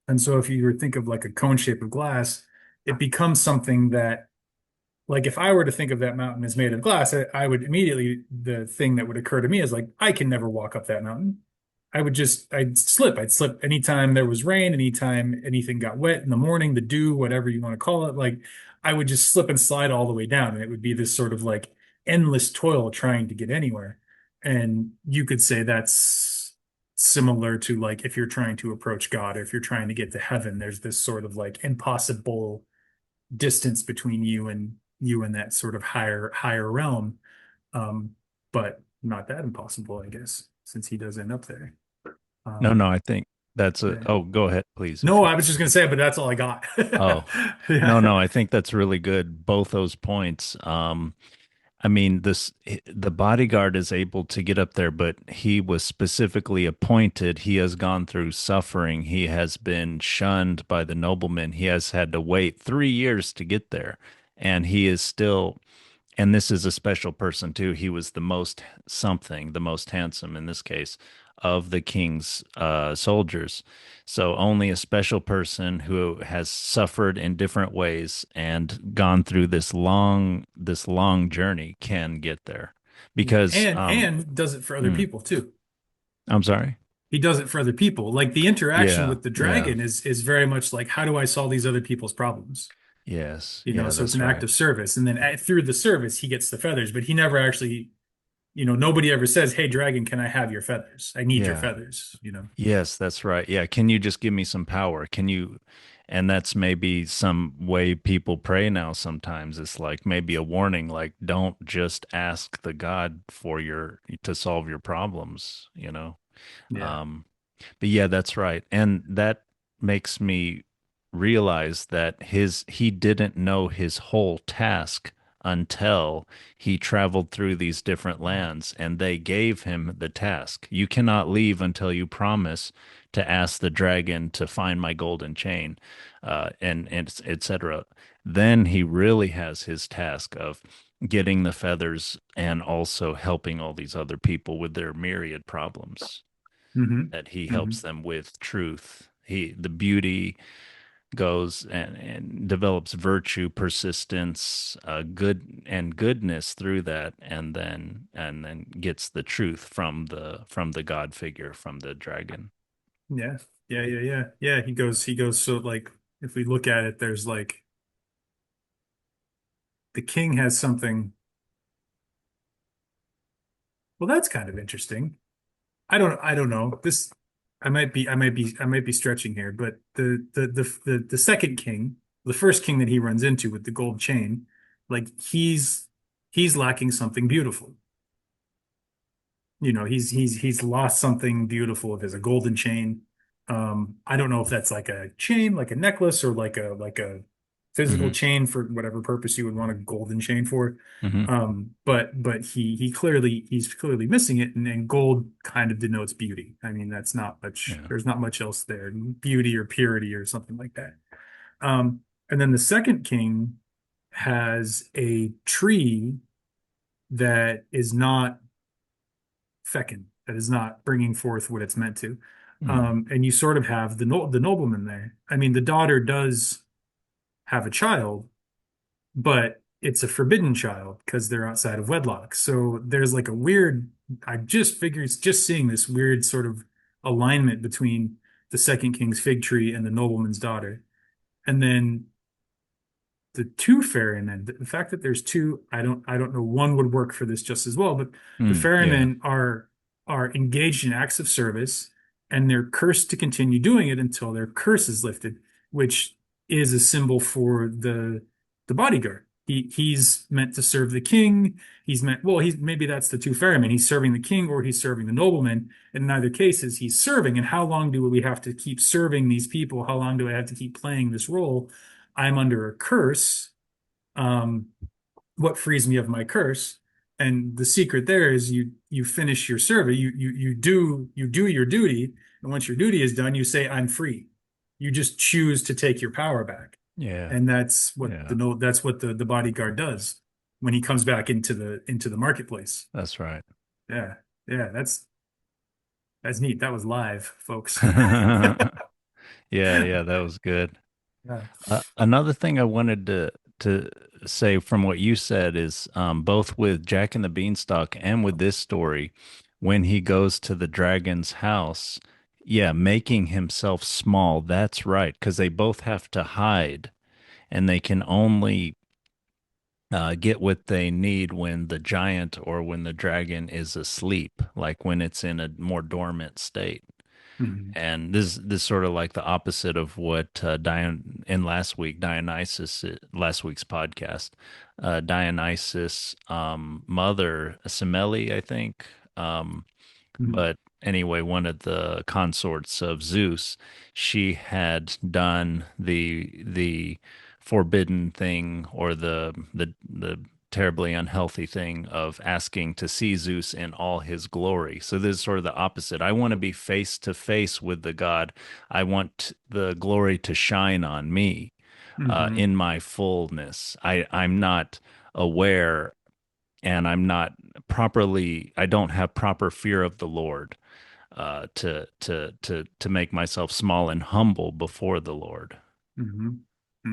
And so if you were to think of like a cone shape of glass, it becomes something that, like if I were to think of that mountain as made of glass, I would immediately, the thing that would occur to me is like, I can never walk up that mountain. I'd slip anytime there was rain, anytime anything got wet in the morning, the dew, whatever you want to call it. Like I would just slip and slide all the way down. And it would be this sort of like endless toil trying to get anywhere. And you could say that's similar to like if you're trying to approach God or if you're trying to get to heaven, there's this sort of like impossible distance between you and that sort of higher realm. Um, but not that impossible, I guess, since he does end up there. No, Um, no, I think that's a, yeah. oh, go ahead, please. No, I was just gonna say, but that's all I got. Oh, no, Yeah. no, I think that's really good. Both those points. I mean, the bodyguard is able to get up there, but he was specifically appointed. He has gone through suffering. He has been shunned by the nobleman. He has had to wait 3 years to get there, and he is still. And this is a special person too. He was the most something, the most handsome in this case of the king's soldiers. So only a special person who has suffered in different ways and gone through this long journey can get there. Yeah. Because And does it for other mm, people too. I'm sorry. He does it for other people. Like the interaction Yeah, with the yeah, dragon is very much like, how do I solve these other people's problems? yes, yeah, So it's an that's act right. of service. And then through the service, he gets the feathers, but he never actually, nobody ever says, "Hey, dragon, can I have your feathers? I need your Yeah. feathers." Yes, that's right. Yeah. Can you just give me some power? Can you? And that's maybe some way people pray now sometimes. It's like maybe a warning, like don't just ask the God for to solve your problems. Yeah. Um, but yeah, that's right. And that makes me realize that he didn't know his whole task until he traveled through these different lands and they gave him the task. You cannot leave until you promise to ask the dragon to find my golden chain, and etc. Then he really has his task of getting the feathers and also helping all these other people with their myriad problems Hmm. that he helps Hmm. them with truth. The beauty goes and develops virtue, persistence, goodness through that, and then gets the truth from the God figure, from the dragon. Yeah. Yeah. Yeah. Yeah. Yeah. He goes. So like, if we look at it, there's like the king has something. Well, that's kind of interesting. I don't know. I might be stretching here, but the second king, the first king that he runs into with the gold chain, like he's lacking something beautiful. He's lost something beautiful of his, a golden chain. I don't know if that's like a chain, like a necklace, or like a physical Hmm. chain for whatever purpose you would want a golden chain for. Hmm. But he's clearly missing it, and gold kind of denotes beauty. I mean, that's not much. Yeah. There's not much else there, beauty or purity or something like that. And then the second king has a tree that is not fecund, that is not bringing forth what it's meant to. Mm. And you sort of have the nobleman there. I mean, the daughter does have a child, but it's a forbidden child because they're outside of wedlock. So there's like a weird, I just figure just seeing this weird sort of alignment between the second king's fig tree and the nobleman's daughter. And then the two ferrymen, the fact that there's two, I don't know, one would work for this just as well, but the Yeah. ferrymen are engaged in acts of service and they're cursed to continue doing it until their curse is lifted, which is a symbol for the bodyguard. He's meant to serve the king. He's meant, well, he's maybe that's the two ferrymen. He's serving the king or he's serving the nobleman. In either cases, he's serving. And how long do we have to keep serving these people? How long do I have to keep playing this role? I'm under a curse. Um, what frees me of my curse? And the secret there is you finish your survey, you do your duty, and once your duty is done, you say, I'm free. You just choose to take your power back. Yeah. And Yeah. that's what the bodyguard does when he comes back into the marketplace. That's right. Yeah. Yeah, that's neat. That was live, folks. Yeah, yeah, that was good. Yeah. Another thing I wanted to say from what you said is both with Jack and the Beanstalk and with this story, when he goes to the dragon's house, yeah, making himself small, that's right, because they both have to hide and they can only get what they need when the giant or when the dragon is asleep, like when it's in a more dormant state. Mhm. And this sort of like the opposite of what Dion in last week Dionysus last week's podcast, Dionysus mother Semele, I think. Mhm. But anyway, one of the consorts of Zeus, she had done the forbidden thing or the terribly unhealthy thing of asking to see Zeus in all his glory. So this is sort of the opposite. I want to be face to face with the God. I want the glory to shine on me Mhm. in my fullness. I'm not aware and I'm not properly, I don't have proper fear of the Lord to make myself small and humble before the Lord. Mhm.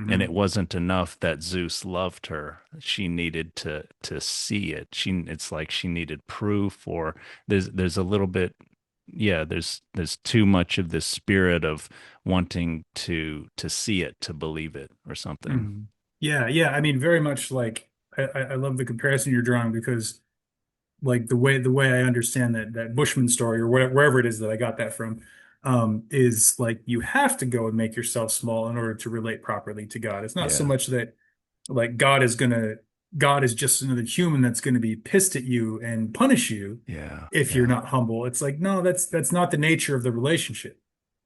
And it Mhm. wasn't enough that Zeus loved her. She needed to see it. It's like she needed proof, or there's a little bit, yeah, there's too much of this spirit of wanting to see it, to believe it or something. Mhm. Yeah, yeah. I mean, very much like I love the comparison you're drawing because like the way I understand that Bushman story or whatever wherever it is that I got that from, is like you have to go and make yourself small in order to relate properly to God. It's not so Yeah. much that like God is just another human that's gonna be pissed at you and punish you Yeah. if you're Yeah. not humble. It's like, no, that's not the nature of the relationship.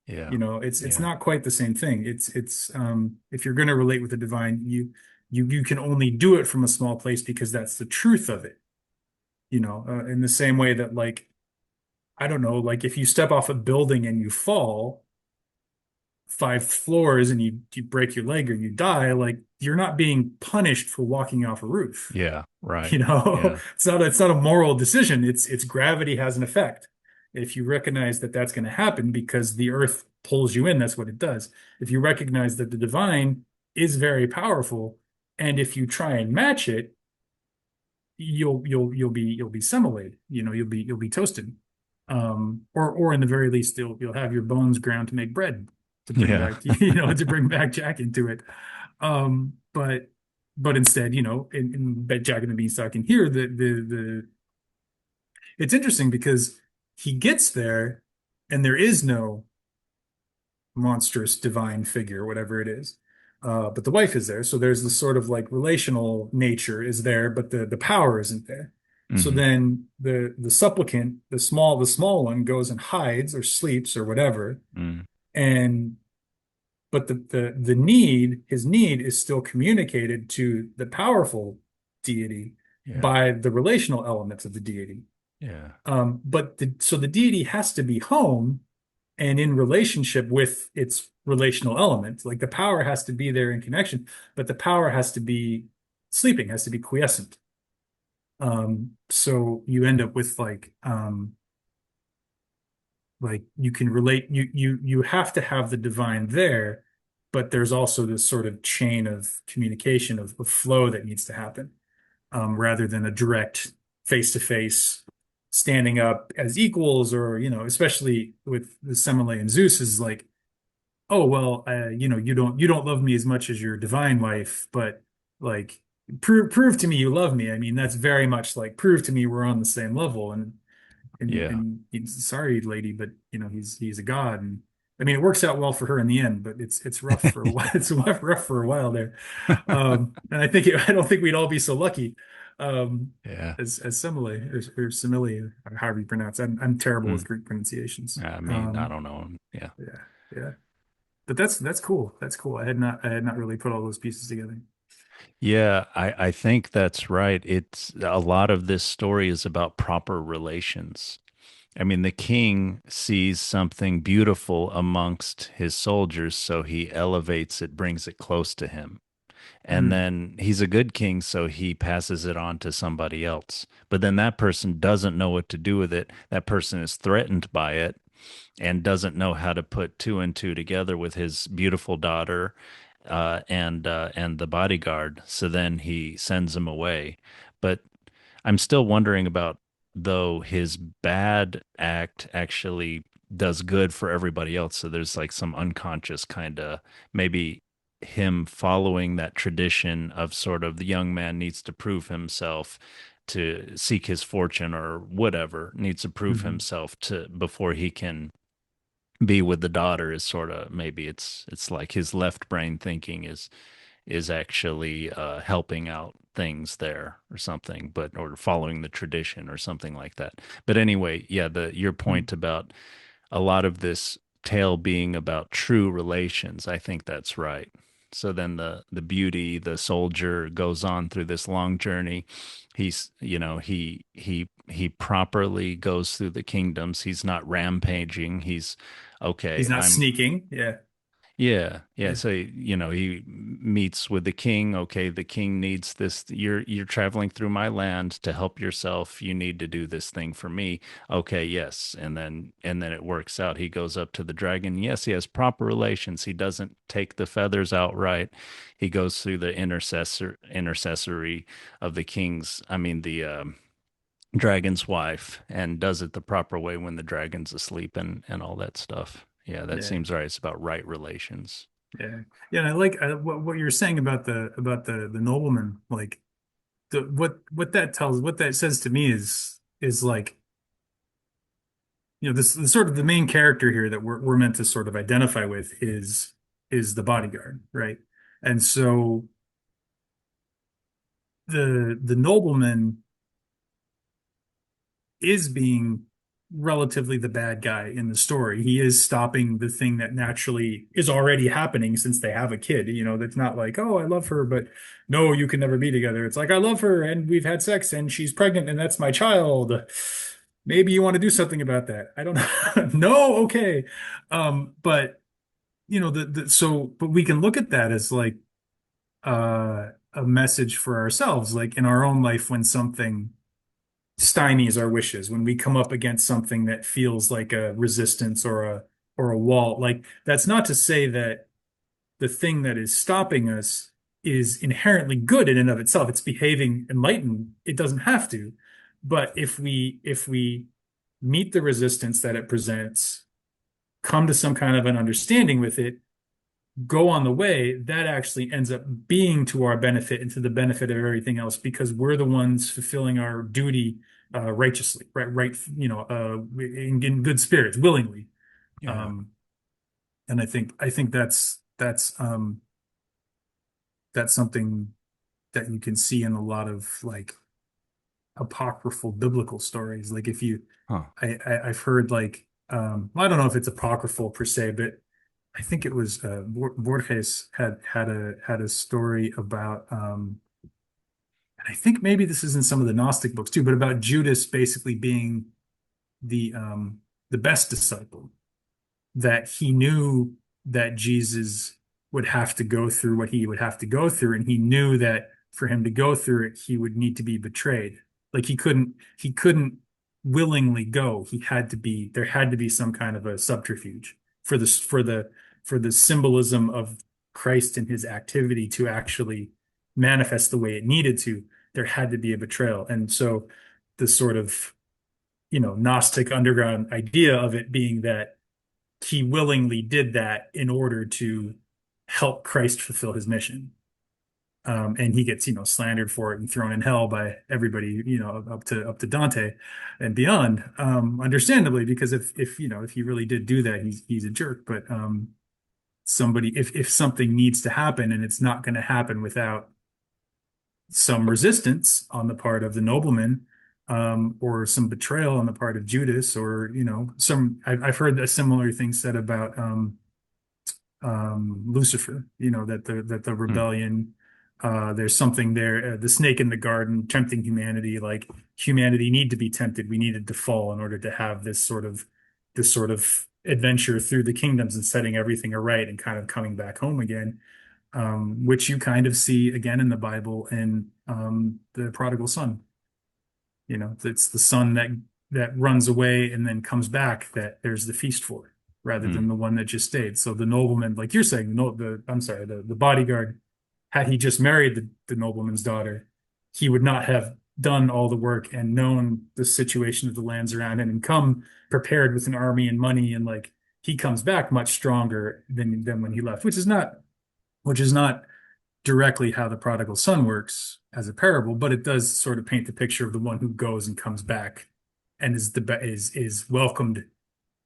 Yeah. You know, it's Yeah. not quite the same thing. It's if you're going to relate with the divine, you can only do it from a small place because that's the truth of it. You know, in the same way that like I don't know, like if you step off a building and you fall 5 floors and you break your leg or you die, like you're not being punished for walking off a roof. Yeah. You Right. know, Yeah. it's not a moral decision. It's gravity has an effect. If you recognize that that's going to happen because the earth pulls you in, that's what it does. If you recognize that the divine is very powerful, and if you try and match it, you'll be similated. You know, you'll be toasted. Or in the very least, you'll have your bones ground to make bread to bring Yeah. back, to bring back Jack into it. But instead, in Jack and the Beanstalk in here, it's interesting because he gets there and there is no monstrous divine figure, whatever it is. But the wife is there, so there's this sort of like relational nature is there, but the power isn't there. So Hmm. then the supplicant, the small one, goes and hides or sleeps or whatever, Mm. and but the need, his need is still communicated to the powerful deity Yeah. by the relational elements of the deity. Yeah. So the deity has to be home and in relationship with its relational element. Like the power has to be there in connection, but the power has to be sleeping, has to be quiescent. So you end up with like you can relate you have to have the divine there, but there's also this sort of chain of communication of flow that needs to happen, rather than a direct face-to-face standing up as equals or especially with the Semele and Zeus is like oh well, you don't love me as much as your divine wife, but like prove to me you love me. I mean, that's very much like prove to me we're on the same level. Yeah. And sorry, lady, but he's a god, and I mean it works out well for her in the end, but it's rough for a while. It's rough for a while there. And I don't think we'd all be so lucky. Yeah. As simile, or however you pronounce it. I'm terrible Hmm. with Greek pronunciations. I mean, I don't know. Yeah. Yeah, yeah. But that's cool. That's cool. I had not really put all those pieces together. Yeah, I think that's right. It's a lot of this story is about proper relations. I mean, the king sees something beautiful amongst his soldiers, so he elevates it, brings it close to him. And Mm, then he's a good king, so he passes it on to somebody else. But then that person doesn't know what to do with it. That person is threatened by it and doesn't know how to put two and two together with his beautiful daughter and the bodyguard. So then he sends him away. But I'm still wondering about though his bad act actually does good for everybody else. So there's like some unconscious kind of maybe him following that tradition of sort of the young man needs to prove himself to seek his fortune or whatever needs to prove mhm. himself to before he can be with the daughter is sort of maybe it's like his left brain thinking is actually helping out things there or something, but or following the tradition or something like that. But anyway, yeah, the your Mm. point about a lot of this tale being about true relations, I think that's right. So then the beauty, the soldier goes on through this long journey. He's, he properly goes through the kingdoms. He's not rampaging. He's okay, He's not I'm sneaking. Yeah, yeah, yeah. yeah, So, he meets with the king. Okay, the king needs this. You're traveling through my land to help yourself. You need to do this thing for me. Okay, yes. And then it works out. He goes up to the dragon. Yes, he has proper relations. He doesn't take the feathers outright. He goes through the intercessory of the king's, I mean the dragon's wife and does it the proper way when the dragon's asleep and all that stuff. Yeah, that yeah, seems right. It's about right relations. yeah, yeah. And I like what you're saying about the nobleman. Like what that says to me is like this the sort of the main character here that we're meant to sort of identify with is the bodyguard, right? And so the nobleman is being relatively the bad guy in the story. He is stopping the thing that naturally is already happening since they have a kid. That's not like, oh, I love her, but no, you can never be together. It's like, I love her and we've had sex and she's pregnant and that's my child. Maybe you want to do something about that. I don't know. No, okay. But but we can look at that as like a message for ourselves, like in our own life when something stymies our wishes, when we come up against something that feels like a resistance or a wall. Like that's not to say that the thing that is stopping us is inherently good in and of itself. It's behaving enlightened. It doesn't have to. But if we meet the resistance that it presents, come to some kind of an understanding with it, go on the way, that actually ends up being to our benefit and to the benefit of everything else because we're the ones fulfilling our duty righteously, right, in good spirits, willingly. Yeah. Um, and I think that's something that you can see in a lot of like apocryphal biblical stories. Like if you, Huh. I've heard like, well, I don't know if it's apocryphal per se, but I think it was Borges had a story about, and I think maybe this is in some of the Gnostic books too, but about Judas basically being the um, the best disciple, that he knew that Jesus would have to go through what he would have to go through, and he knew that for him to go through it, he would need to be betrayed. Like he couldn't willingly go. There had to be some kind of a subterfuge for the symbolism of Christ and his activity to actually manifest the way it needed to. There had to be a betrayal, and so the sort of Gnostic underground idea of it being that he willingly did that in order to help Christ fulfill his mission. And he gets, slandered for it and thrown in hell by everybody, up to Dante and beyond. Understandably, because if he really did do that, he's a jerk. But somebody, if something needs to happen and it's not going to happen without some resistance on the part of the nobleman, or some betrayal on the part of Judas, or I've heard a similar thing said about Lucifer, that the Hmm. rebellion, there's something there, the snake in the garden tempting humanity, like humanity need to be tempted. We needed to fall in order to have this sort of adventure through the kingdoms and setting everything aright and kind of coming back home again, which you kind of see again in the Bible in the prodigal son. It's the son that runs away and then comes back that there's the feast for, rather Hmm. than the one that just stayed. So the nobleman, like you're saying, no, I'm sorry, the bodyguard, had he just married the nobleman's daughter, he would not have done all the work and known the situation of the lands around him and come prepared with an army and money, and like he comes back much stronger than when he left, which is not directly how the prodigal son works as a parable, but it does sort of paint the picture of the one who goes and comes back and is welcomed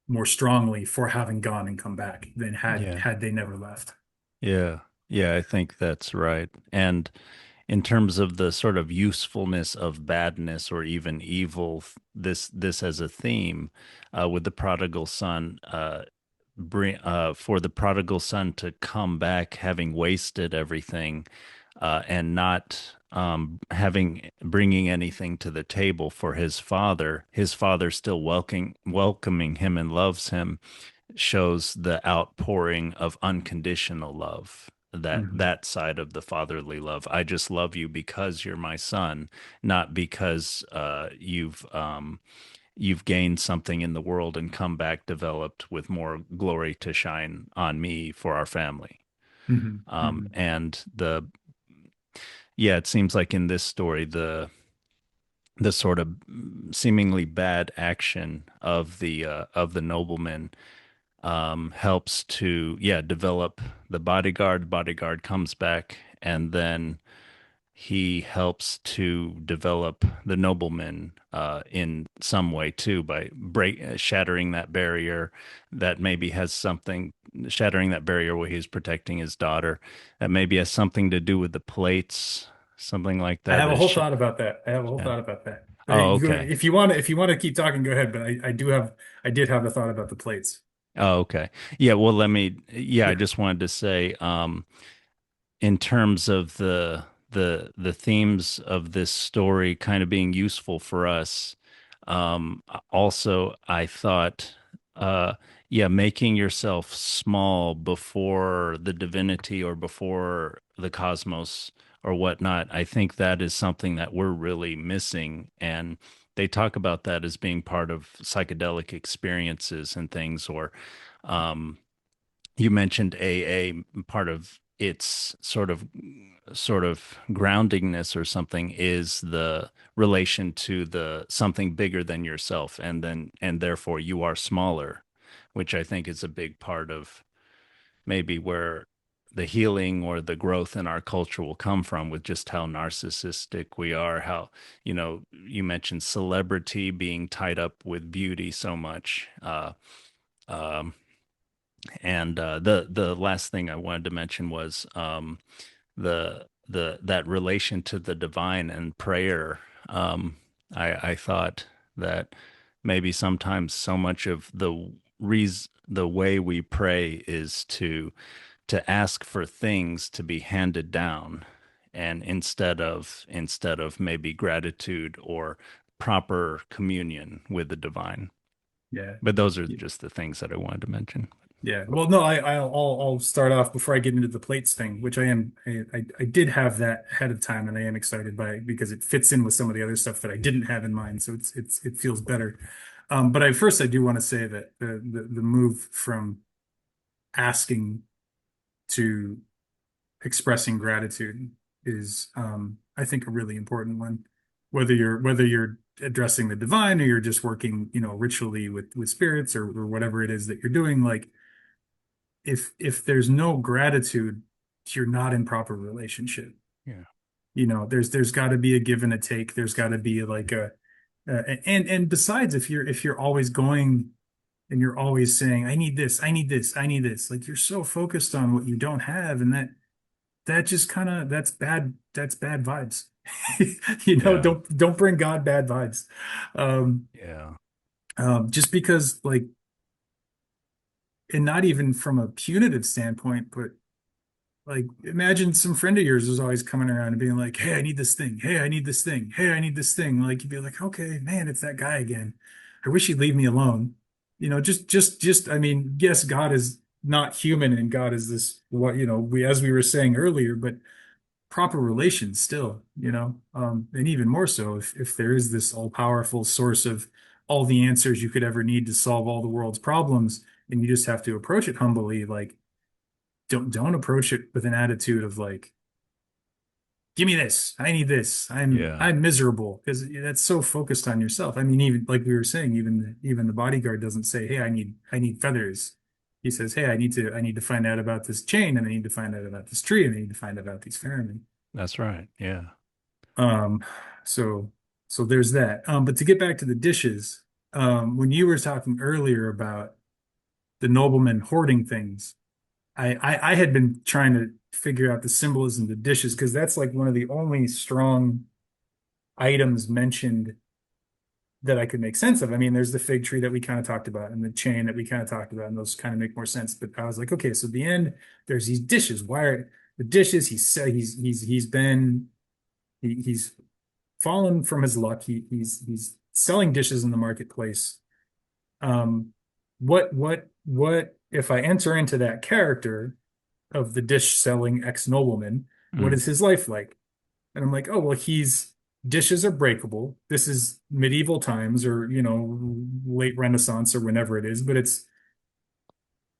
more strongly for having gone and come back than had Yeah. had they never left. Yeah. Yeah, I think that's right. And in terms of the sort of usefulness of badness or even evil, this as a theme, with the prodigal son, bring for the prodigal son to come back having wasted everything, and not having bringing anything to the table for his father still welcoming him and loves him, shows the outpouring of unconditional love, that Mhm. that side of the fatherly love. I just love you because you're my son, not because you've gained something in the world and come back developed with more glory to shine on me for our family. Mhm. Mhm. And the Yeah, it seems like in this story, the sort of seemingly bad action of the nobleman helps to, yeah, develop the bodyguard. Bodyguard comes back, and then he helps to develop the nobleman in some way too, by shattering that barrier that maybe has something, shattering that barrier where he's protecting his daughter, that maybe has something to do with the plates, something like I that. have a whole thought about that. I have a whole Yeah. thought about that. But Oh, okay. if you want to keep talking, go ahead. But I did have a thought about the plates. Oh, okay. Yeah. Well, yeah, I Yeah. just wanted to say, in terms of the themes of this story kind of being useful for us. Also, I thought, uh, yeah, making yourself small before the divinity or before the cosmos or whatnot, I think that is something that we're really missing. And they talk about that as being part of psychedelic experiences and things, or um, you mentioned AA. Part of its sort of groundingness or something is the relation to the something bigger than yourself, and therefore you are smaller, which I think is a big part of maybe where the healing or the growth in our culture will come from, with just how narcissistic we are. How, you mentioned celebrity being tied up with beauty so much. Um, and the last thing I wanted to mention was, the that relation to the divine and prayer. Um, I thought that maybe sometimes so much of the way we pray is to ask for things to be handed down, and instead of maybe gratitude or proper communion with the divine. Yeah. But those are just the things that I wanted to mention. Yeah. Well, no, I'll start off before I get into the plates thing, which I did have that ahead of time, and I am excited by it because it fits in with some of the other stuff that I didn't have in mind. So it feels better. But I do want to say that the move from asking to expressing gratitude is, I think, a really important one. Whether you're addressing the divine, or you're just working, ritually with spirits, or whatever it is that you're doing. Like if there's no gratitude, you're not in proper relationship. Yeah. There's got to be a give and a take. There's got to be like and besides, if you're always going and you're always saying, I need this, I need this, I need this, like you're so focused on what you don't have, and that just kind of that's bad vibes. Yeah. Don't bring God bad vibes. Um, Yeah. just because like, and not even from a punitive standpoint, but like imagine some friend of yours is always coming around and being like, "Hey, I need this thing. Hey, I need this thing. Hey, I need this thing." Like you'd be like, "Okay, man, it's that guy again. I wish he'd leave me alone." Just I mean, yes, God is not human and God is this what, we as we were saying earlier, but proper relations still, and even more so if there is this all-powerful source of all the answers you could ever need to solve all the world's problems, and you just have to approach it humbly, like don't approach it with an attitude of like, give me this, I need this, i'm Yeah. i'm miserable, because that's so focused on yourself. I mean, even like we were saying, even the bodyguard doesn't say, hey, I need feathers. He says, hey, I need to find out about this chain, and I need to find out about this tree, and I need to find out about these ferrymen. That's right. Yeah. um so so there's that. But to get back to the dishes, when you were talking earlier about the nobleman hoarding things, I had been trying to figure out the symbolism of the dishes, because that's like one of the only strong items mentioned that I could make sense of. I mean, there's the fig tree that we kind of talked about and the chain that we kind of talked about, and those kind of make more sense. But I was like, okay, so at the end, there's these dishes. Why are the dishes? He's said he's fallen from his luck. He's selling dishes in the marketplace. Um, what if I enter into that character of the dish selling ex-nobleman, what Mm. is his life like? And I'm like, oh, well, dishes are breakable. This is medieval times, or, late Renaissance or whenever it is, but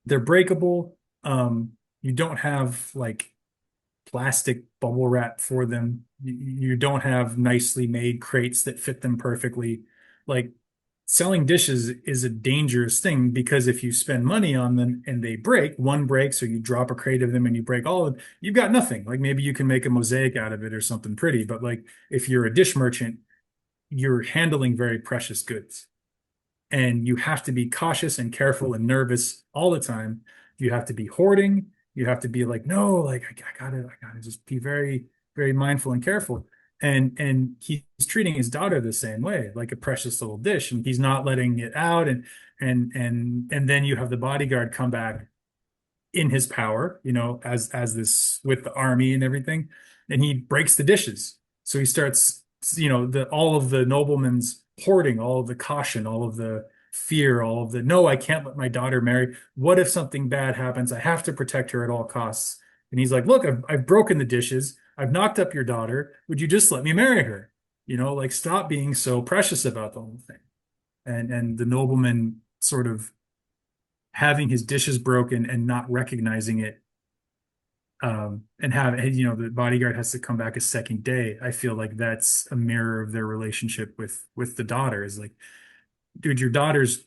they're breakable. You don't have like plastic bubble wrap for them. You don't have nicely made crates that fit them perfectly. Like selling dishes is a dangerous thing, because if you spend money on them and they break, one breaks, or you drop a crate of them and you break all of them, you've got nothing. Like maybe you can make a mosaic out of it or something pretty, but like if you're a dish merchant, you're handling very precious goods, and you have to be cautious and careful and nervous all the time. You have to be hoarding. You have to be like, no, like I gotta just be very, very mindful and careful. And he's treating his daughter the same way, like a precious little dish, and he's not letting it out. And then you have the bodyguard come back in his power, as this with the army and everything, and he breaks the dishes. So he starts, the all of the noblemen's hoarding, all of the caution, all of the fear, all of the no, I can't let my daughter marry. What if something bad happens? I have to protect her at all costs. And he's like, look, I've broken the dishes. I've knocked up your daughter. Would you just let me marry her? Like stop being so precious about the whole thing. And the nobleman sort of having his dishes broken and not recognizing it, and the bodyguard has to come back a second day. I feel like that's a mirror of their relationship with the daughter. Is like, dude, your daughter's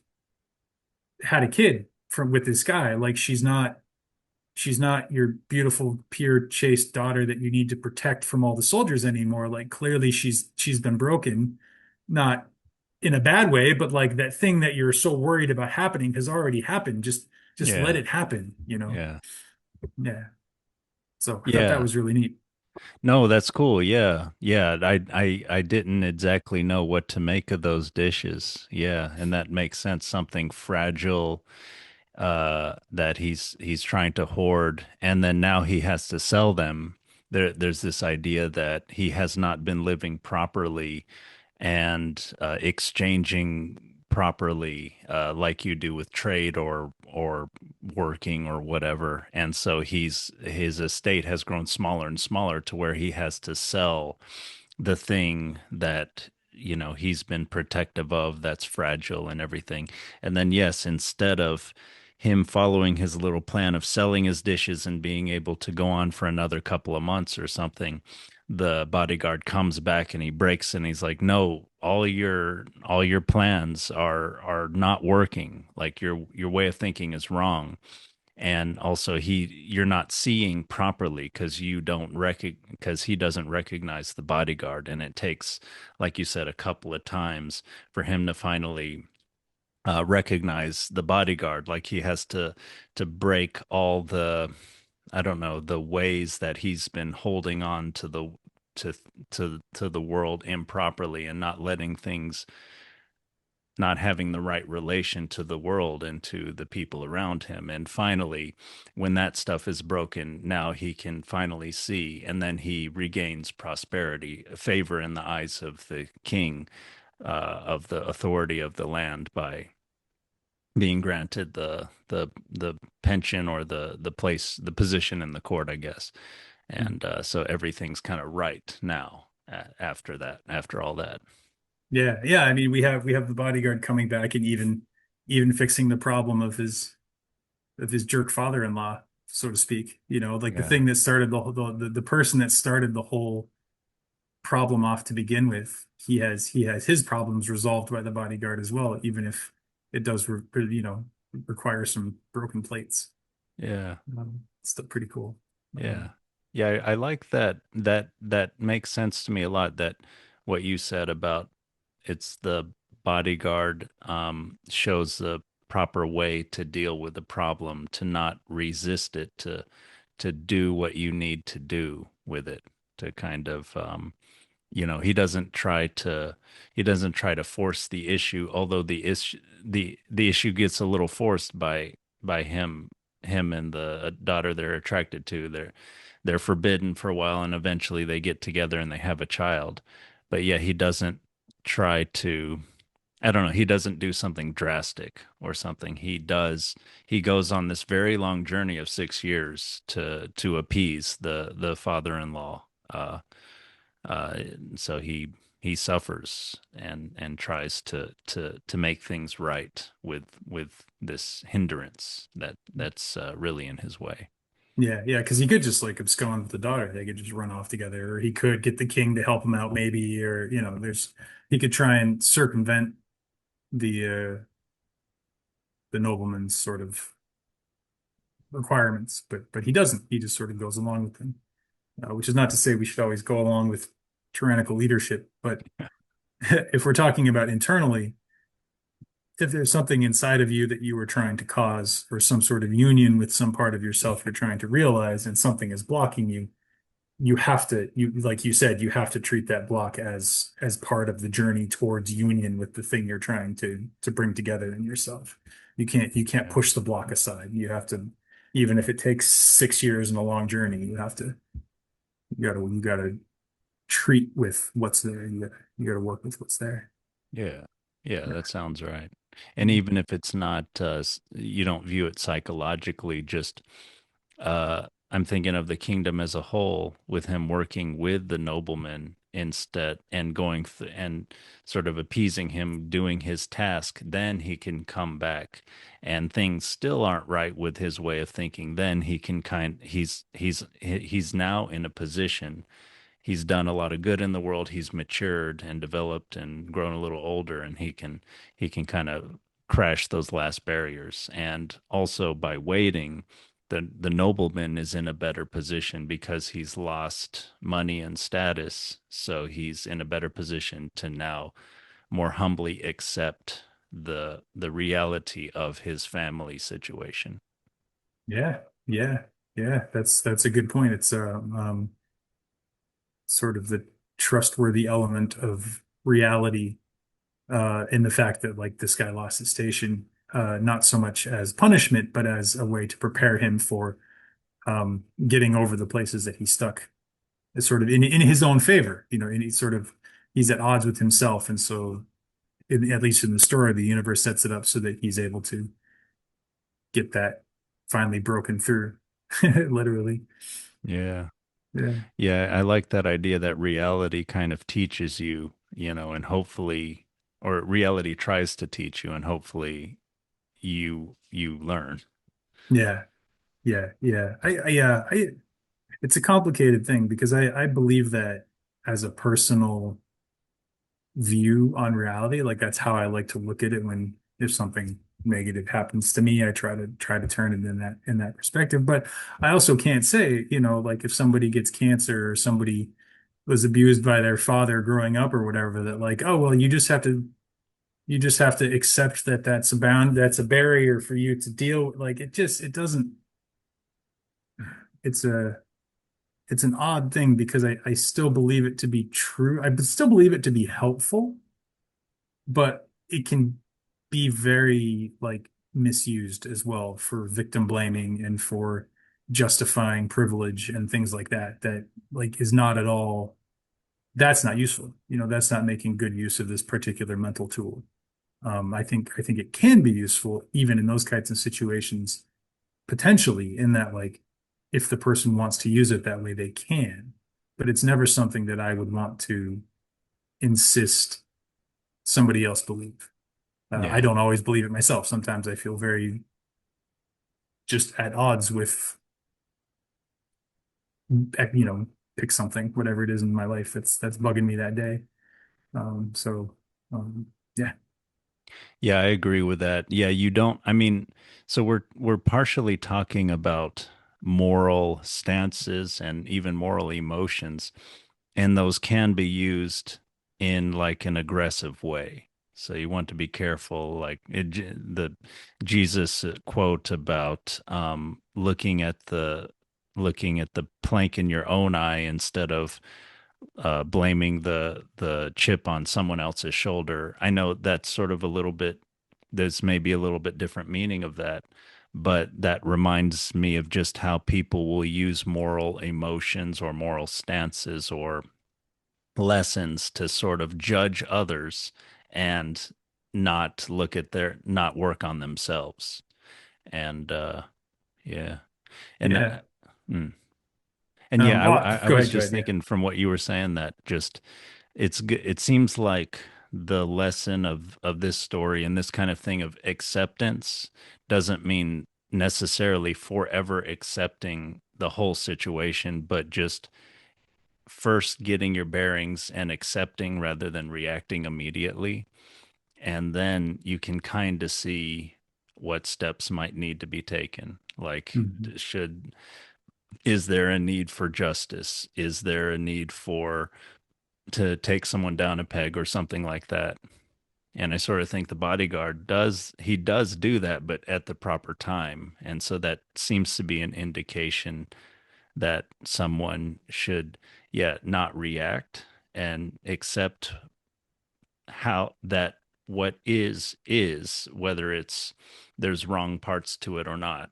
had a kid from with this guy. Like she's not your beautiful, pure, chaste daughter that you need to protect from all the soldiers anymore. Like clearly she's been broken, not in a bad way, but like that thing that you're so worried about happening has already happened. Just let Yeah. it happen. Yeah. Yeah. So I thought that Yeah. was really neat. No, that's cool. Yeah. Yeah. I didn't exactly know what to make of those dishes. Yeah. And that makes sense. Something fragile that he's trying to hoard, and then now he has to sell them. There's this idea that he has not been living properly and exchanging properly, like you do with trade or working or whatever. And so his estate has grown smaller and smaller to where he has to sell the thing that he's been protective of, that's fragile and everything. And then yes, instead of him following his little plan of selling his dishes and being able to go on for another couple of months or something, the bodyguard comes back and he breaks and he's like, no, all your plans are not working. Like your way of thinking is wrong. And also you're not seeing properly because you don't because he doesn't recognize the bodyguard. And it takes, like you said, a couple of times for him to finally recognize the bodyguard. Like he has to break all the, I don't know, the ways that he's been holding on to to to the world improperly and not letting things, not having the right relation to the world and to the people around him. And finally, when that stuff is broken, now he can finally see, and then he regains prosperity, favor in the eyes of the king, of the authority of the land, by being granted the pension, or the place, the position in the court, I guess. And so everything's kind of right now, after that, after all that. Yeah, yeah. I mean, we have the bodyguard coming back and even fixing the problem of his jerk father-in-law, so to speak. Like the Yeah. thing that started the person that started the whole problem off to begin with. He has his problems resolved by the bodyguard as well, even if it does require some broken plates. Yeah. It's still pretty cool. Yeah. Yeah, I like that. That makes sense to me a lot, that what you said about it's the bodyguard shows the proper way to deal with the problem, to not resist it, to do what you need to do with it, to kind of he doesn't try to force the issue, although the issue gets a little forced by him and the daughter they're attracted to. They're forbidden for a while, and eventually they get together and they have a child. But yeah, he doesn't try to, I don't know, he doesn't do something drastic or something. He goes on this very long journey of 6 years to appease the father-in-law. Uh, so he suffers and tries to make things right with this hindrance that's really in his way. Yeah, yeah, because he could just like abscond with the daughter. They could just run off together, or he could get the king to help him out, maybe, or he could try and circumvent the nobleman's sort of requirements, but he doesn't. He just sort of goes along with them, which is not to say we should always go along with tyrannical leadership, but if we're talking about internally, if there's something inside of you that you were trying to cause, or some sort of union with some part of yourself you're trying to realize, and something is blocking you, like you said, you have to treat that block as part of the journey towards union with the thing you're trying to bring together in yourself. You can't Yeah. push the block aside. You have to, even if it takes 6 years and a long journey, you gotta treat with what's there. You gotta work with what's there. Yeah. Yeah, that sounds right. And even if it's not, you don't view it psychologically, just I'm thinking of the kingdom as a whole, with him working with the nobleman instead, and and sort of appeasing him, doing his task. Then he can come back, and things still aren't right with his way of thinking. Then he can he's now in a position. He's done a lot of good in the world. He's matured and developed and grown a little older, and he can kind of crash those last barriers. And also by waiting, the nobleman is in a better position because he's lost money and status. So he's in a better position to now more humbly accept the reality of his family situation. Yeah, yeah, yeah. That's a good point. It's sort of the trustworthy element of reality, in the fact that like this guy lost his station, not so much as punishment, but as a way to prepare him for getting over the places that he's stuck. It's sort of in his own favor, and he's at odds with himself, and so at least in the story, the universe sets it up so that he's able to get that finally broken through, literally. Yeah. Yeah, Yeah, I like that idea that reality kind of teaches you, and hopefully, or reality tries to teach you, and hopefully you learn. yeah, yeah, yeah. I it's a complicated thing because I believe that as a personal view on reality, like that's how I like to look at it when if something negative happens to me, I try to turn it in that perspective. But I also can't say, like if somebody gets cancer or somebody was abused by their father growing up or whatever, that like, oh well, you just have to accept that that's a barrier for you to deal with. Like it doesn't it's a it's an odd thing because I still believe it to be true. I still believe it to be helpful, but it can be very like misused as well for victim blaming and for justifying privilege and things like that. That like is not at all, that's not useful. That's not making good use of this particular mental tool. I think it can be useful even in those kinds of situations, potentially in that like if the person wants to use it that way, they can. But it's never something that I would want to insist somebody else believe. I Yeah. don't always believe it myself. Sometimes I feel very just at odds with, you know, pick something, whatever it is in my life that's bugging me that day. So, um, yeah. Yeah, I agree with that. Yeah, you don't, I mean, so we're partially talking about moral stances and even moral emotions, and those can be used in like an aggressive way. So you want to be careful, like the Jesus quote about looking at the plank in your own eye instead of blaming the chip on someone else's shoulder. I know that's sort of a little bit, there's maybe a little bit different meaning of that, but that reminds me of just how people will use moral emotions or moral stances or lessons to sort of judge others and not work on themselves. And yeah, and Yeah. mm. And yeah, I Go was ahead. Go just ahead. Yeah. thinking from what you were saying that just it seems like the lesson of this story and this kind of thing of acceptance doesn't mean necessarily forever accepting the whole situation, but just first getting your bearings and accepting rather than reacting immediately. And then you can kind of see what steps might need to be taken. Like, Mhm. should is there a need for justice? Is there a need for to take someone down a peg or something like that? And I sort of think the bodyguard does do that, but at the proper time. And so that seems to be an indication that someone should, yeah, not react and accept how that what is, whether it's there's wrong parts to it or not.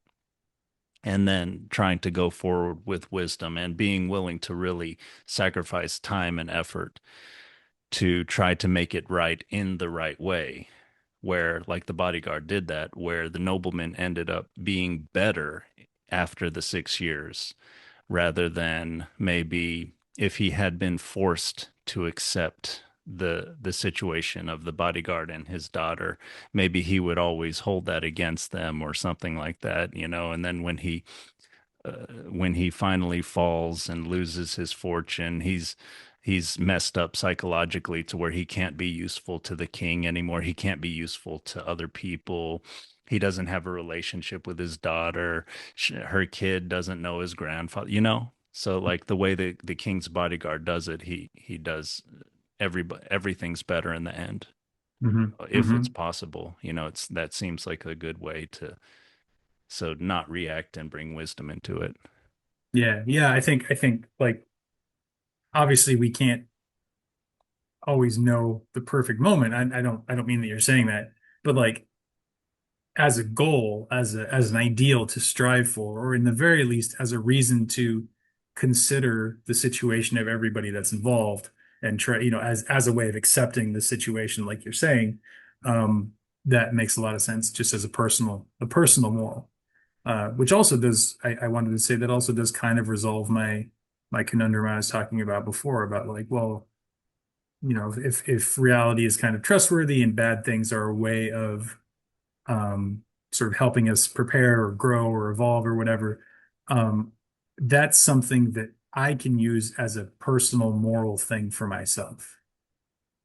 And then trying to go forward with wisdom and being willing to really sacrifice time and effort to try to make it right in the right way. Where, like the bodyguard did that, where the nobleman ended up being better after the 6 years, rather than maybe if he had been forced to accept the situation of the bodyguard and his daughter, maybe he would always hold that against them or something like that, and then when he finally falls and loses his fortune, he's messed up psychologically to where he can't be useful to the king anymore. He can't be useful to other people. He doesn't have a relationship with his daughter. Her kid doesn't know his grandfather. So like the way the king's bodyguard does it, he does everything's better in the end Mhm. if it's Mhm. possible. It's that seems like a good way to so not react and bring wisdom into it. Yeah. Yeah. I think like obviously we can't always know the perfect moment. I don't mean that you're saying that, but like as a goal, as an ideal to strive for, or in the very least as a reason to consider the situation of everybody that's involved and try, as a way of accepting the situation, like you're saying, that makes a lot of sense just as a personal moral. Which also does, I wanted to say that also does kind of resolve my conundrum I was talking about before about like, well, if reality is kind of trustworthy and bad things are a way of um, sort of helping us prepare or grow or evolve or whatever. Um, that's something that I can use as a personal moral thing for myself.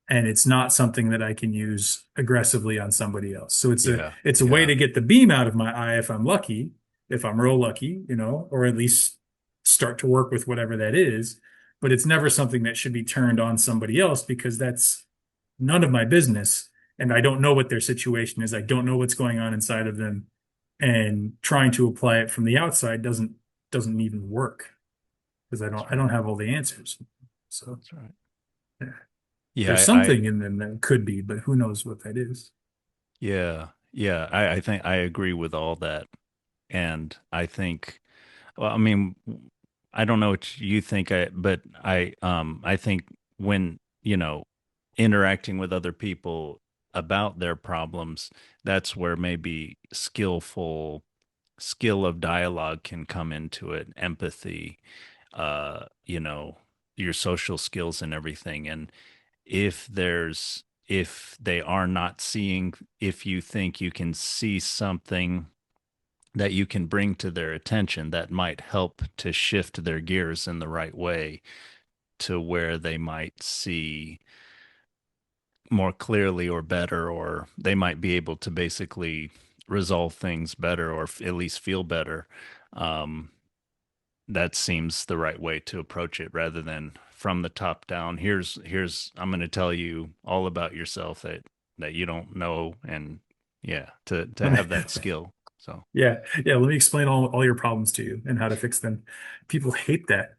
And it's not something that I can use aggressively on somebody else. So Yeah. it's a way Yeah. to get the beam out of my eye if I'm lucky, if I'm real lucky, or at least start to work with whatever that is. But it's never something that should be turned on somebody else because that's none of my business. And I don't know what their situation is. I don't know what's going on inside of them. And trying to apply it from the outside doesn't even work because That's I right. don't have all the answers. So That's right. yeah. There's Yeah, something in them that could be, but who knows what that is. yeah, yeah. I think I agree with all that. And I think, well, I mean, I don't know what you think, but I think when, interacting with other people about their problems, that's where maybe skill of dialogue can come into it, empathy, uh, you know, your social skills and everything. And if they are not seeing, if you think you can see something that you can bring to their attention that might help to shift their gears in the right way to where they might see more clearly or better, or they might be able to basically resolve things better or at least feel better. Um, that seems the right way to approach it rather than from the top down. Here's I'm going to tell you all about yourself that you don't know, and yeah, to Let me, have that skill. So yeah, yeah. Let me explain all your problems to you and how to fix them. People hate that.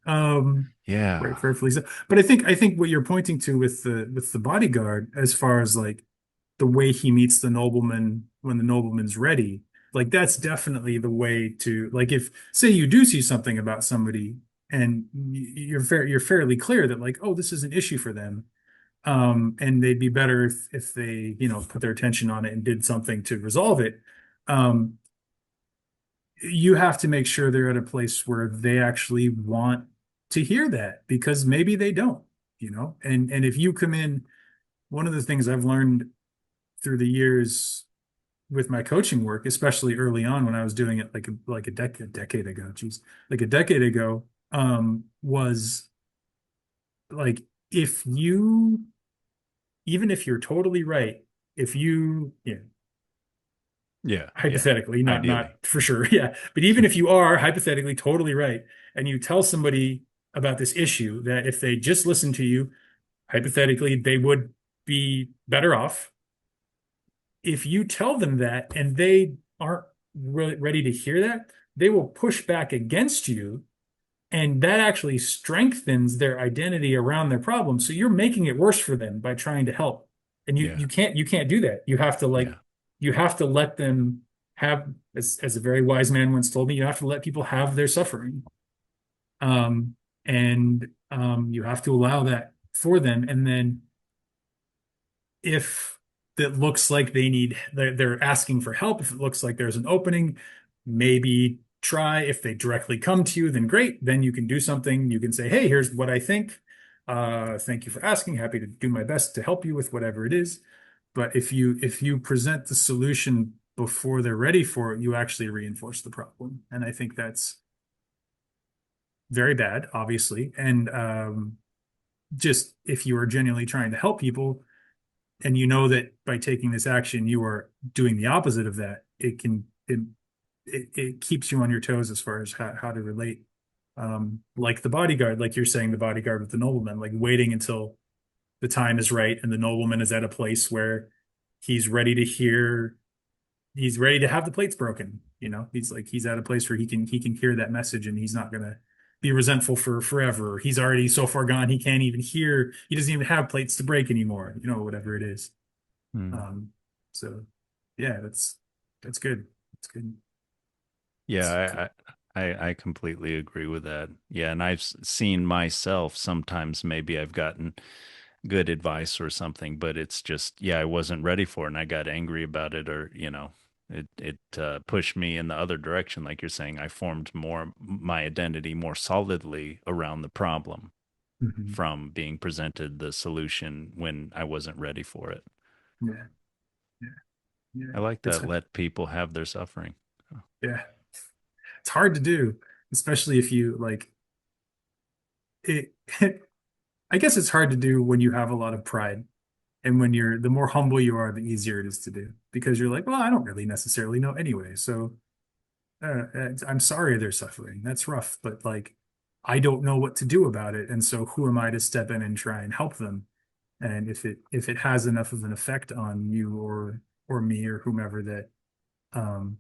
yeah, Rightfully so. But I think what you're pointing to with the bodyguard, as far as like the way he meets the nobleman when the nobleman's ready, like that's definitely the way to like if say you do see something about somebody and you're fairly clear that like, oh, this is an issue for them. And they'd be better if they, put their attention on it and did something to resolve it. Um, you have to make sure they're at a place where they actually want to hear that because maybe they don't, and if you come in, one of the things I've learned through the years with my coaching work, especially early on when I was doing it like a decade ago, geez, like a decade ago, was like if you even if you're totally right, if you yeah, yeah. hypothetically, not Ideally, for sure, yeah, but even if you are hypothetically totally right, and you tell somebody about this issue that if they just listen to you, hypothetically, they would be better off. If you tell them that and they aren't really ready to hear that, they will push back against you, and that actually strengthens their identity around their problem. So you're making it worse for them by trying to help. And yeah, you can't do that. yeah, You have to let them have, as a very wise man once told me, you have to let people have their suffering. And you have to allow that for them. And then if it looks like they're asking for help, if it looks like there's an opening, maybe try. If they directly come to you, then great. Then you can do something. You can say, hey, here's what I think. Thank you for asking. Happy to do my best to help you with whatever it is. But if you present the solution before they're ready for it, you actually reinforce the problem. And I think that's very bad, obviously. And just if you are genuinely trying to help people, and you know that by taking this action you are doing the opposite of that, it keeps you on your toes as far as how to relate. Like the bodyguard, like you're saying, the bodyguard with the nobleman, like waiting until the time is right and the nobleman is at a place where he's ready to hear, he's ready to have the plates broken. He's at a place where he can hear that message and he's not gonna be resentful for forever. He's already so far gone he can't even hear, he doesn't even have plates to break anymore, whatever it is. hmm. um, so yeah, that's good. That's good. It's, Yeah. I completely agree with that. Yeah, and I've seen myself sometimes. Maybe I've gotten good advice or something, but it's just, yeah, I wasn't ready for it and I got angry about it, or it pushed me in the other direction. Like you're saying, I formed more my identity more solidly around the problem mhm. from being presented the solution when I wasn't ready for it. Yeah, yeah, yeah. I like It's that. Let people have their suffering. yeah, it's hard to do. especially if you like it. I guess it's hard to do when you have a lot of pride. And when you're, the more humble you are, the easier it is to do because you're like, well, I don't really necessarily know anyway. So I'm sorry they're suffering. That's rough, but like, I don't know what to do about it. And so who am I to step in and try and help them? And if it has enough of an effect on you or me or whomever um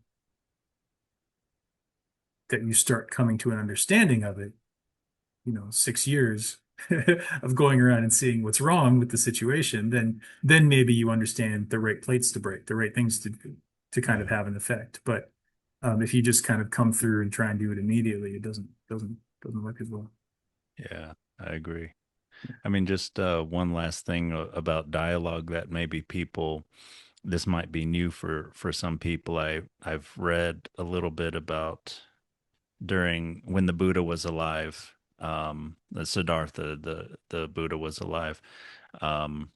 that you start coming to an understanding of it, 6 years of going around and seeing what's wrong with the situation, then maybe you understand the right plates to break, the right things to do to kind of Yeah. have an effect. But if you just kind of come through and try and do it immediately, it doesn't work as well. Yeah, I agree. I mean, just one last thing about dialogue that maybe people, this might be new for some people. I've read a little bit about during when the Buddha was alive, the Siddhartha, the Buddha was alive. Um,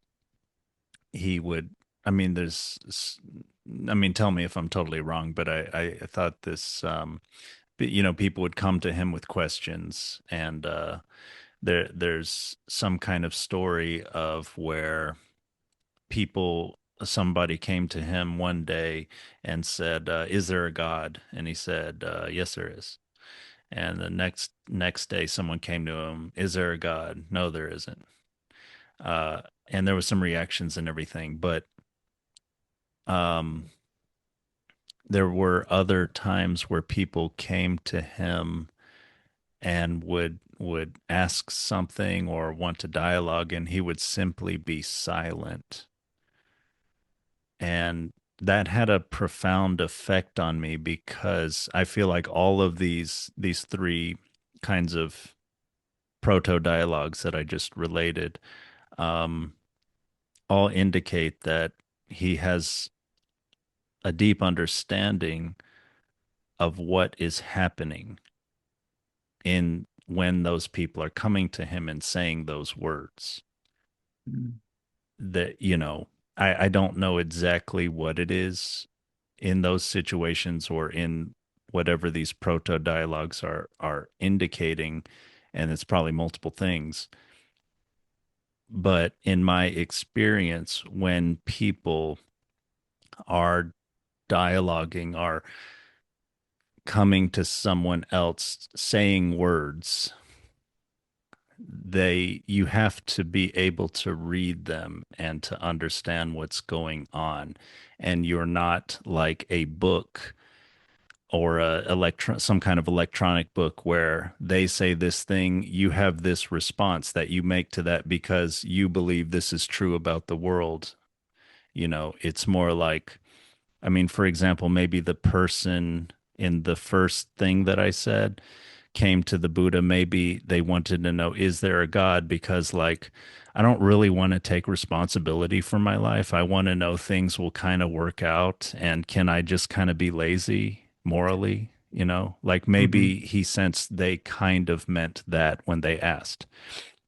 he would, I mean, I mean, tell me if I'm totally wrong, but I thought this, people would come to him with questions, and there's some kind of story of where somebody came to him one day and said, "Is there a God?" And he said, "Yes, there is." And the next day, someone came to him, "Is there a God?" "No, there isn't." And there was some reactions and everything, but um, there were other times where people came to him and would ask something or want to dialogue, and he would simply be silent. And that had a profound effect on me because I feel like all of these three kinds of proto dialogues that I just related, um, all indicate that he has a deep understanding of what is happening in when those people are coming to him and saying those words. Mm. That, I don't know exactly what it is in those situations or in whatever these proto dialogues are indicating, and it's probably multiple things. But in my experience, when people are dialoguing, are coming to someone else saying words, you have to be able to read them and to understand what's going on. And you're not like a book or some kind of electronic book where they say this thing, you have this response that you make to that because you believe this is true about the world. It's more like, I mean, for example, maybe the person in the first thing that I said came to the Buddha, maybe they wanted to know, is there a God? Because, like, I don't really want to take responsibility for my life. I want to know things will kind of work out. And can I just kind of be lazy morally? Like Hmm. maybe he sensed they kind of meant that when they asked.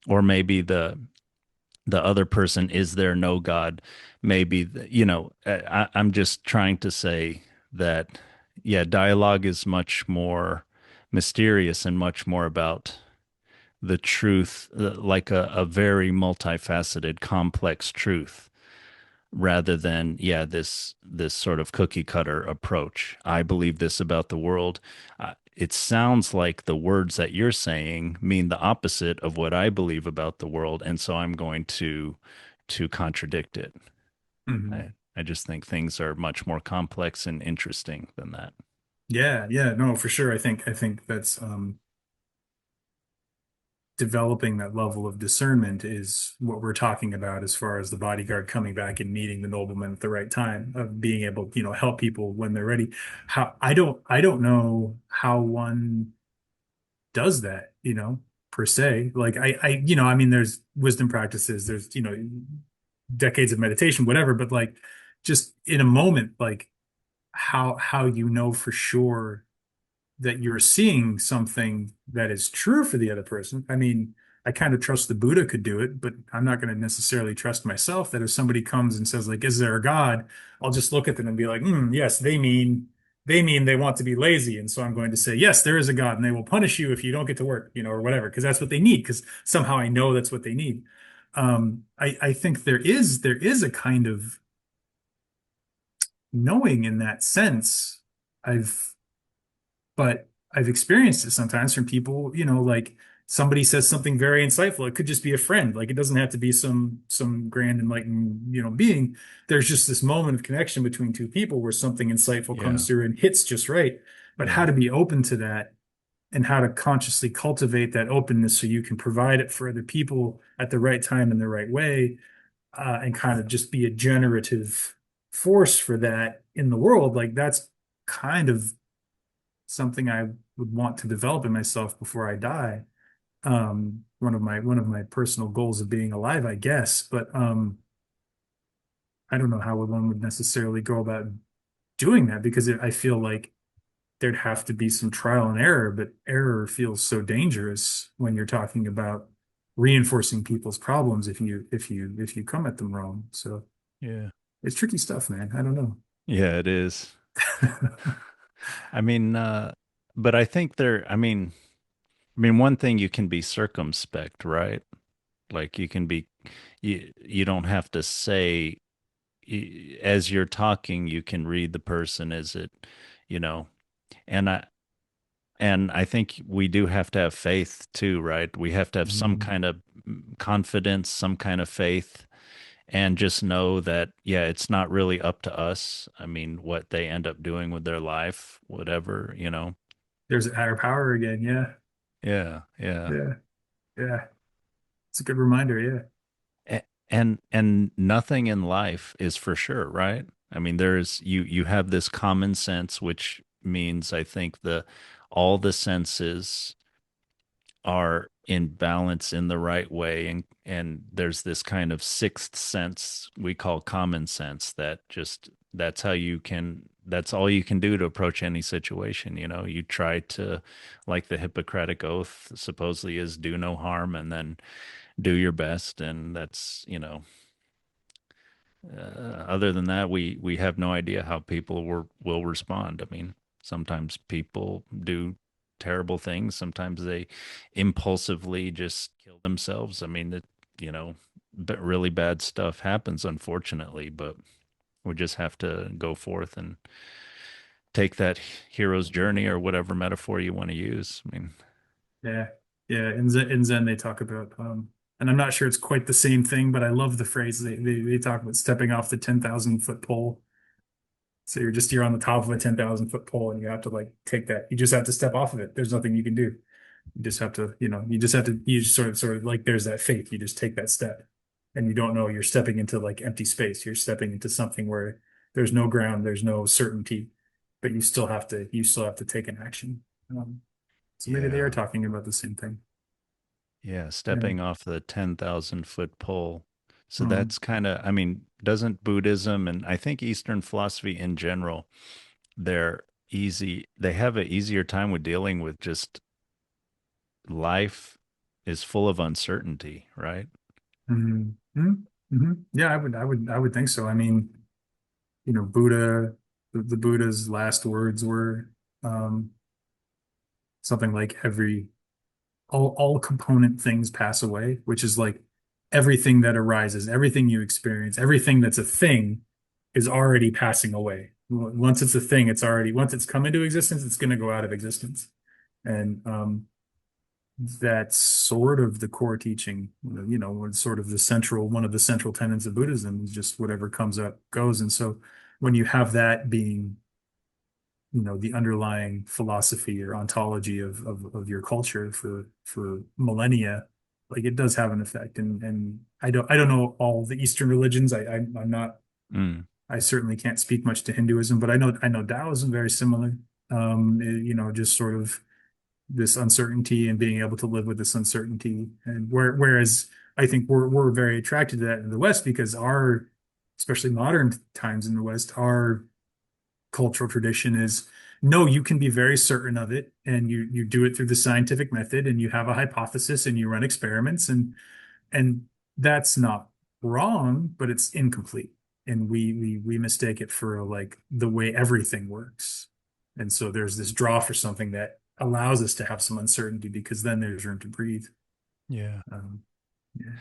Or maybe the other person, is there no God? Maybe, I'm just trying to say that, yeah, dialogue is much more mysterious and much more about the truth, like a very multifaceted, complex truth, rather than, yeah, this sort of cookie cutter approach. I believe this about the world. It sounds like the words that you're saying mean the opposite of what I believe about the world, and so I'm going to contradict it. Hmm. I just think things are much more complex and interesting than that. Yeah, yeah, no, for sure. I think that's developing that level of discernment is what we're talking about as far as the bodyguard coming back and meeting the nobleman at the right time of being able, help people when they're ready. How I don't know how one does that, per se. Like I mean, there's wisdom practices, there's, decades of meditation, whatever, but like just in a moment, like how you know for sure that you're seeing something that is true for the other person. I mean, I kind of trust the Buddha could do it, but I'm not going to necessarily trust myself that if somebody comes and says, like, is there a God? I'll just look at them and be like, yes, they mean they mean they want to be lazy. And so I'm going to say, yes, there is a God and they will punish you if you don't get to work, or whatever, because that's what they need, because somehow I know that's what they need. I think there is a kind of knowing in that sense. I've but I've experienced it sometimes from people, like somebody says something very insightful. It could just be a friend. Like it doesn't have to be some grand enlightened, being. There's just this moment of connection between two people where something insightful Yeah. comes through and hits just right. But how Yeah. to be open to that and how to consciously cultivate that openness so you can provide it for other people at the right time in the right way, and kind of just be a generative force for that in the world. Like that's kind of something I would want to develop in myself before I die. One of my personal goals of being alive, I guess. But I don't know how one would necessarily go about doing that because I feel like there'd have to be some trial and error, but error feels so dangerous when you're talking about reinforcing people's problems if you come at them wrong. So Yeah. it's tricky stuff, man. I don't know. Yeah, it is. I mean, but I think I mean, one thing you can be circumspect, right? Like you can be, you don't have to say, as you're talking, you can read the person as it, you know, and I think we do have to have faith too, right? We have to have some Mhm. kind of confidence, some kind of faith, and just know that, yeah, it's not really up to us. I mean, what they end up doing with their life, whatever. There's a higher power again. Yeah. Yeah, yeah. Yeah. Yeah. It's a good reminder. Yeah. And nothing in life is for sure, right? I mean, you have this common sense, which means I think the all the senses are in balance in the right way, and there's this kind of sixth sense we call common sense that just that's all you can do to approach any situation. You try to, like the Hippocratic Oath supposedly is, do no harm, and then do your best, and other than that, we have no idea how people will respond. I mean, sometimes people do terrible things. Sometimes they impulsively just kill themselves. I mean, you know, but really bad stuff happens, unfortunately. But we just have to go forth and take that hero's journey, or whatever metaphor you want to use. I mean, Yeah. Yeah. In Zen they talk about, and I'm not sure it's quite the same thing, but I love the phrase they talk about stepping off the 10,000 foot pole. So you're on the top of a 10,000 foot pole and you have to like take that. You just have to step off of it. There's nothing you can do. You just have to, you just sort of like there's that faith. You just take that step and you don't know you're stepping into like empty space. You're stepping into something where there's no ground, there's no certainty, but you still have to take an action. So maybe they are yeah, talking about the same thing. yeah, Yeah. stepping off the 10,000-foot pole. So Um, that's kind of, I mean, doesn't Buddhism and I think Eastern philosophy in general, they have an easier time with dealing with just life is full of uncertainty, right? mhm, mhm, mhm. Yeah, I would think so. I mean, Buddha, the Buddha's last words were, um, something like all component things pass away, which is like everything that arises, everything you experience, everything that's a thing is already passing away. Once it's a thing, once it's come into existence, it's going to go out of existence. And that's sort of the core teaching, sort of one of the central tenets of Buddhism is just whatever comes up goes. And so when you have that being, the underlying philosophy or ontology of your culture for millennia, like it does have an effect. And I don't know all the Eastern religions. I'm not, Mm, I certainly can't speak much to Hinduism, but I know Taoism very similar. Just sort of this uncertainty and being able to live with this uncertainty. And whereas I think we're very attracted to that in the West because especially modern times in the West, our cultural tradition is no, you can be very certain of it, and you do it through the scientific method, and you have a hypothesis, and you run experiments, and that's not wrong, but it's incomplete, and we mistake it for like the way everything works. And so there's this draw for something that allows us to have some uncertainty because then there's room to breathe. Yeah. Um, yeah.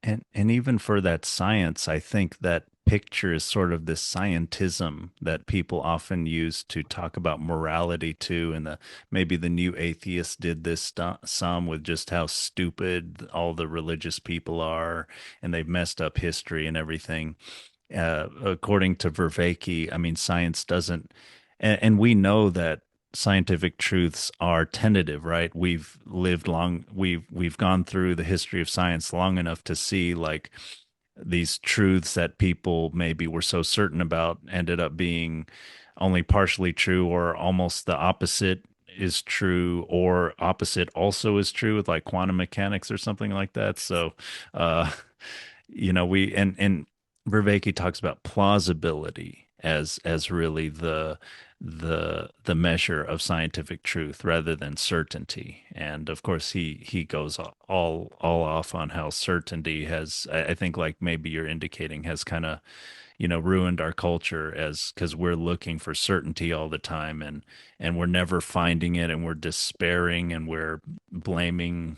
And even for that science, I think that picture is sort of this scientism that people often use to talk about morality too. And the maybe the new atheists did this some with just how stupid all the religious people are, and they've messed up history and everything. According to Vervaeke, I mean, science doesn't, and we know that scientific truths are tentative, right? We've gone through the history of science long enough to see like these truths that people maybe were so certain about ended up being only partially true or almost the opposite is true or opposite also is true with like quantum mechanics or something like that. So, uh, we and Vervaeke talks about plausibility as really the measure of scientific truth rather than certainty. And of course, he goes all off on how certainty has, I think, like maybe you're indicating, has kind of ruined our culture as because we're looking for certainty all the time and we're never finding it and we're despairing and we're blaming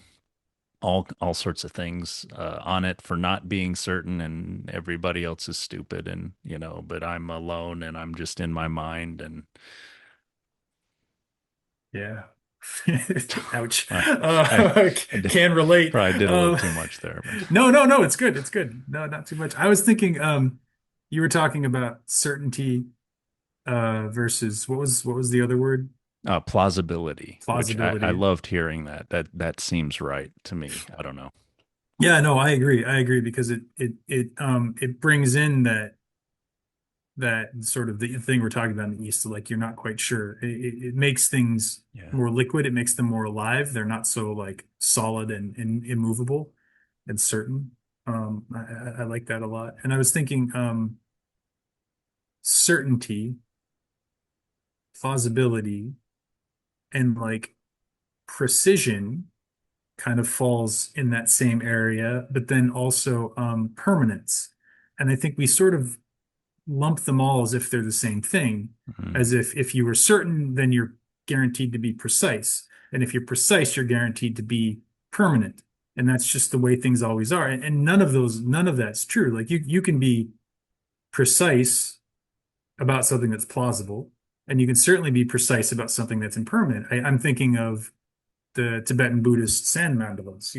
all sorts of things on it for not being certain, and everybody else is stupid, and but I'm alone and I'm just in my mind. And Yeah. Ouch. I I did, Can relate. probably did a little Um, too much there, but no, it's good. It's good. No, not too much. I was thinking, you were talking about certainty, versus what was the other word? plausibility, which I Plausibility. loved hearing that seems right to me. I don't know. Yeah, no, I agree. I agree because it brings in that sort of the thing we're talking about in the East, so like you're not quite sure. It makes things Yeah. more liquid. It makes them more alive. They're not so like solid and immovable and certain. I like that a lot. And I was thinking, certainty, plausibility, and like precision kind of falls in that same area, but then also permanence. And I think we sort of lump them all as if they're the same thing, Mhm. as if you were certain, then you're guaranteed to be precise. And if you're precise, you're guaranteed to be permanent. And that's just the way things always are. And none of that's true. Like you can be precise about something that's plausible, and you can certainly be precise about something that's impermanent. I'm thinking of the Tibetan Buddhist sand mandalas.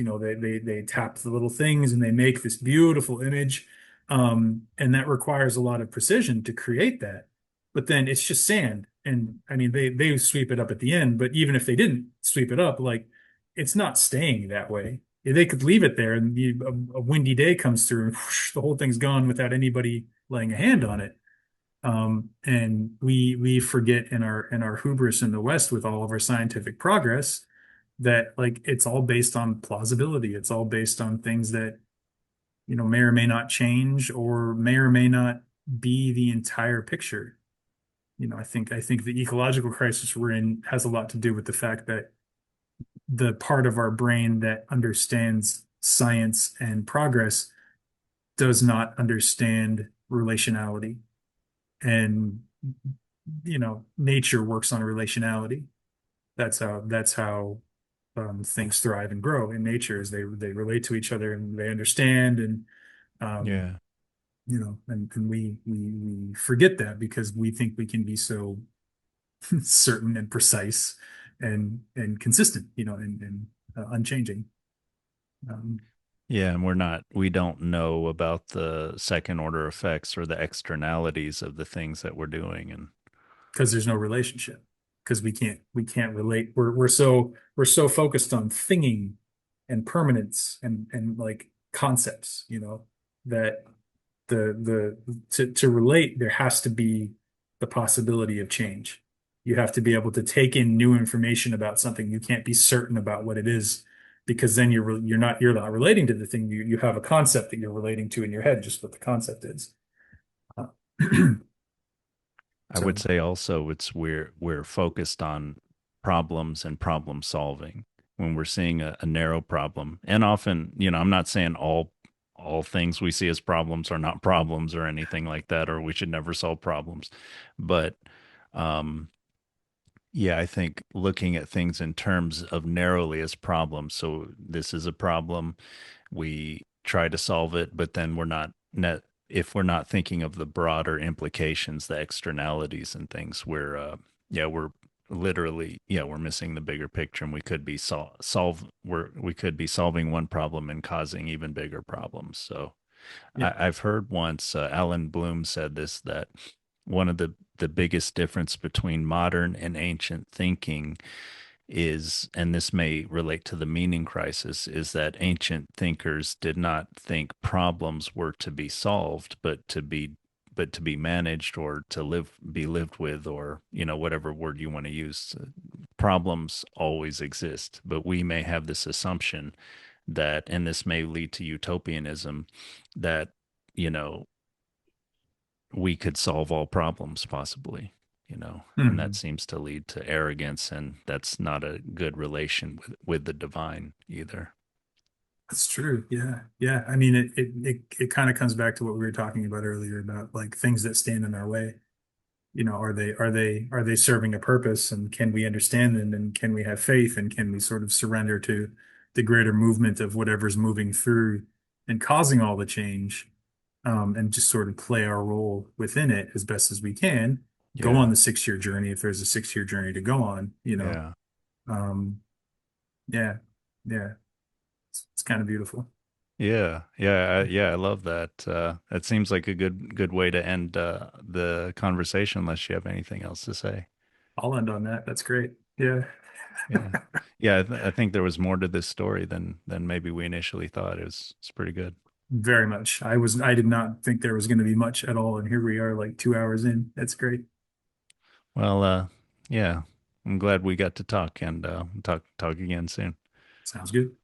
They tap the little things and they make this beautiful image. And that requires a lot of precision to create that. But then it's just sand. And I mean, they sweep it up at the end, but even if they didn't sweep it up, like it's not staying that way. They could leave it there and a windy day comes through and whoosh, the whole thing's gone without anybody laying a hand on it. And we forget in our hubris in the West with all of our scientific progress that like it's all based on plausibility. It's all based on things that may or may not change or may not be the entire picture. I think the ecological crisis we're in has a lot to do with the fact that the part of our brain that understands science and progress does not understand relationality. And nature works on relationality. That's how things thrive and grow in nature, is they relate to each other and they understand. And um, Yeah. and we forget that because we think we can be so certain and precise and consistent, and unchanging. Um, Yeah, and we don't know about the second order effects or the externalities of the things that we're doing. And because there's no relationship, because we can't relate. We're so focused on thinging and permanence and like concepts, that to relate, there has to be the possibility of change. You have to be able to take in new information about something. You can't be certain about what it is, because then you're not relating to the thing. You have a concept that you're relating to in your head, just what the concept is. Uh, I would so say also it's we're focused on problems and problem solving when we're seeing a narrow problem. And often, I'm not saying all things we see as problems are not problems or anything like that, or we should never solve problems. But um Yeah, I think looking at things in terms of narrowly as problems. So this is a problem. We try to solve it, but then we're not net if we're not thinking of the broader implications, the externalities and things, we're literally we're missing the bigger picture, and we could be we could be solving one problem and causing even bigger problems. So Yeah. I've heard once Alan Bloom said this, that one of the biggest difference between modern and ancient thinking is, and this may relate to the meaning crisis, is that ancient thinkers did not think problems were to be solved, but to be managed or to be lived with, or whatever word you want to use. Problems always exist, but we may have this assumption that, and this may lead to utopianism, that you know we could solve all problems possibly, and that Mhm. seems to lead to arrogance, and that's not a good relation with the divine either. That's true. Yeah. Yeah. I mean, it kind of comes back to what we were talking about earlier about like things that stand in our way. Are they serving a purpose, and can we understand them, and can we have faith, and can we sort of surrender to the greater movement of whatever's moving through and causing all the change, and just sort of play our role within it as best as we can. Go on Yeah, the 6 year journey if there's a 6 year journey to go on. yeah, Um, yeah, yeah, it's kind of beautiful. yeah, I love that. That seems like a good way to end the conversation, unless you have anything else to say. I'll end on that. That's great. Yeah. Yeah, yeah, I think there was more to this story than maybe we initially thought. It's pretty good. Very much. I did not think there was going to be much at all, and here we are, like 2 hours in. That's great. Well, yeah, I'm glad we got to talk, and talk again soon. Sounds good.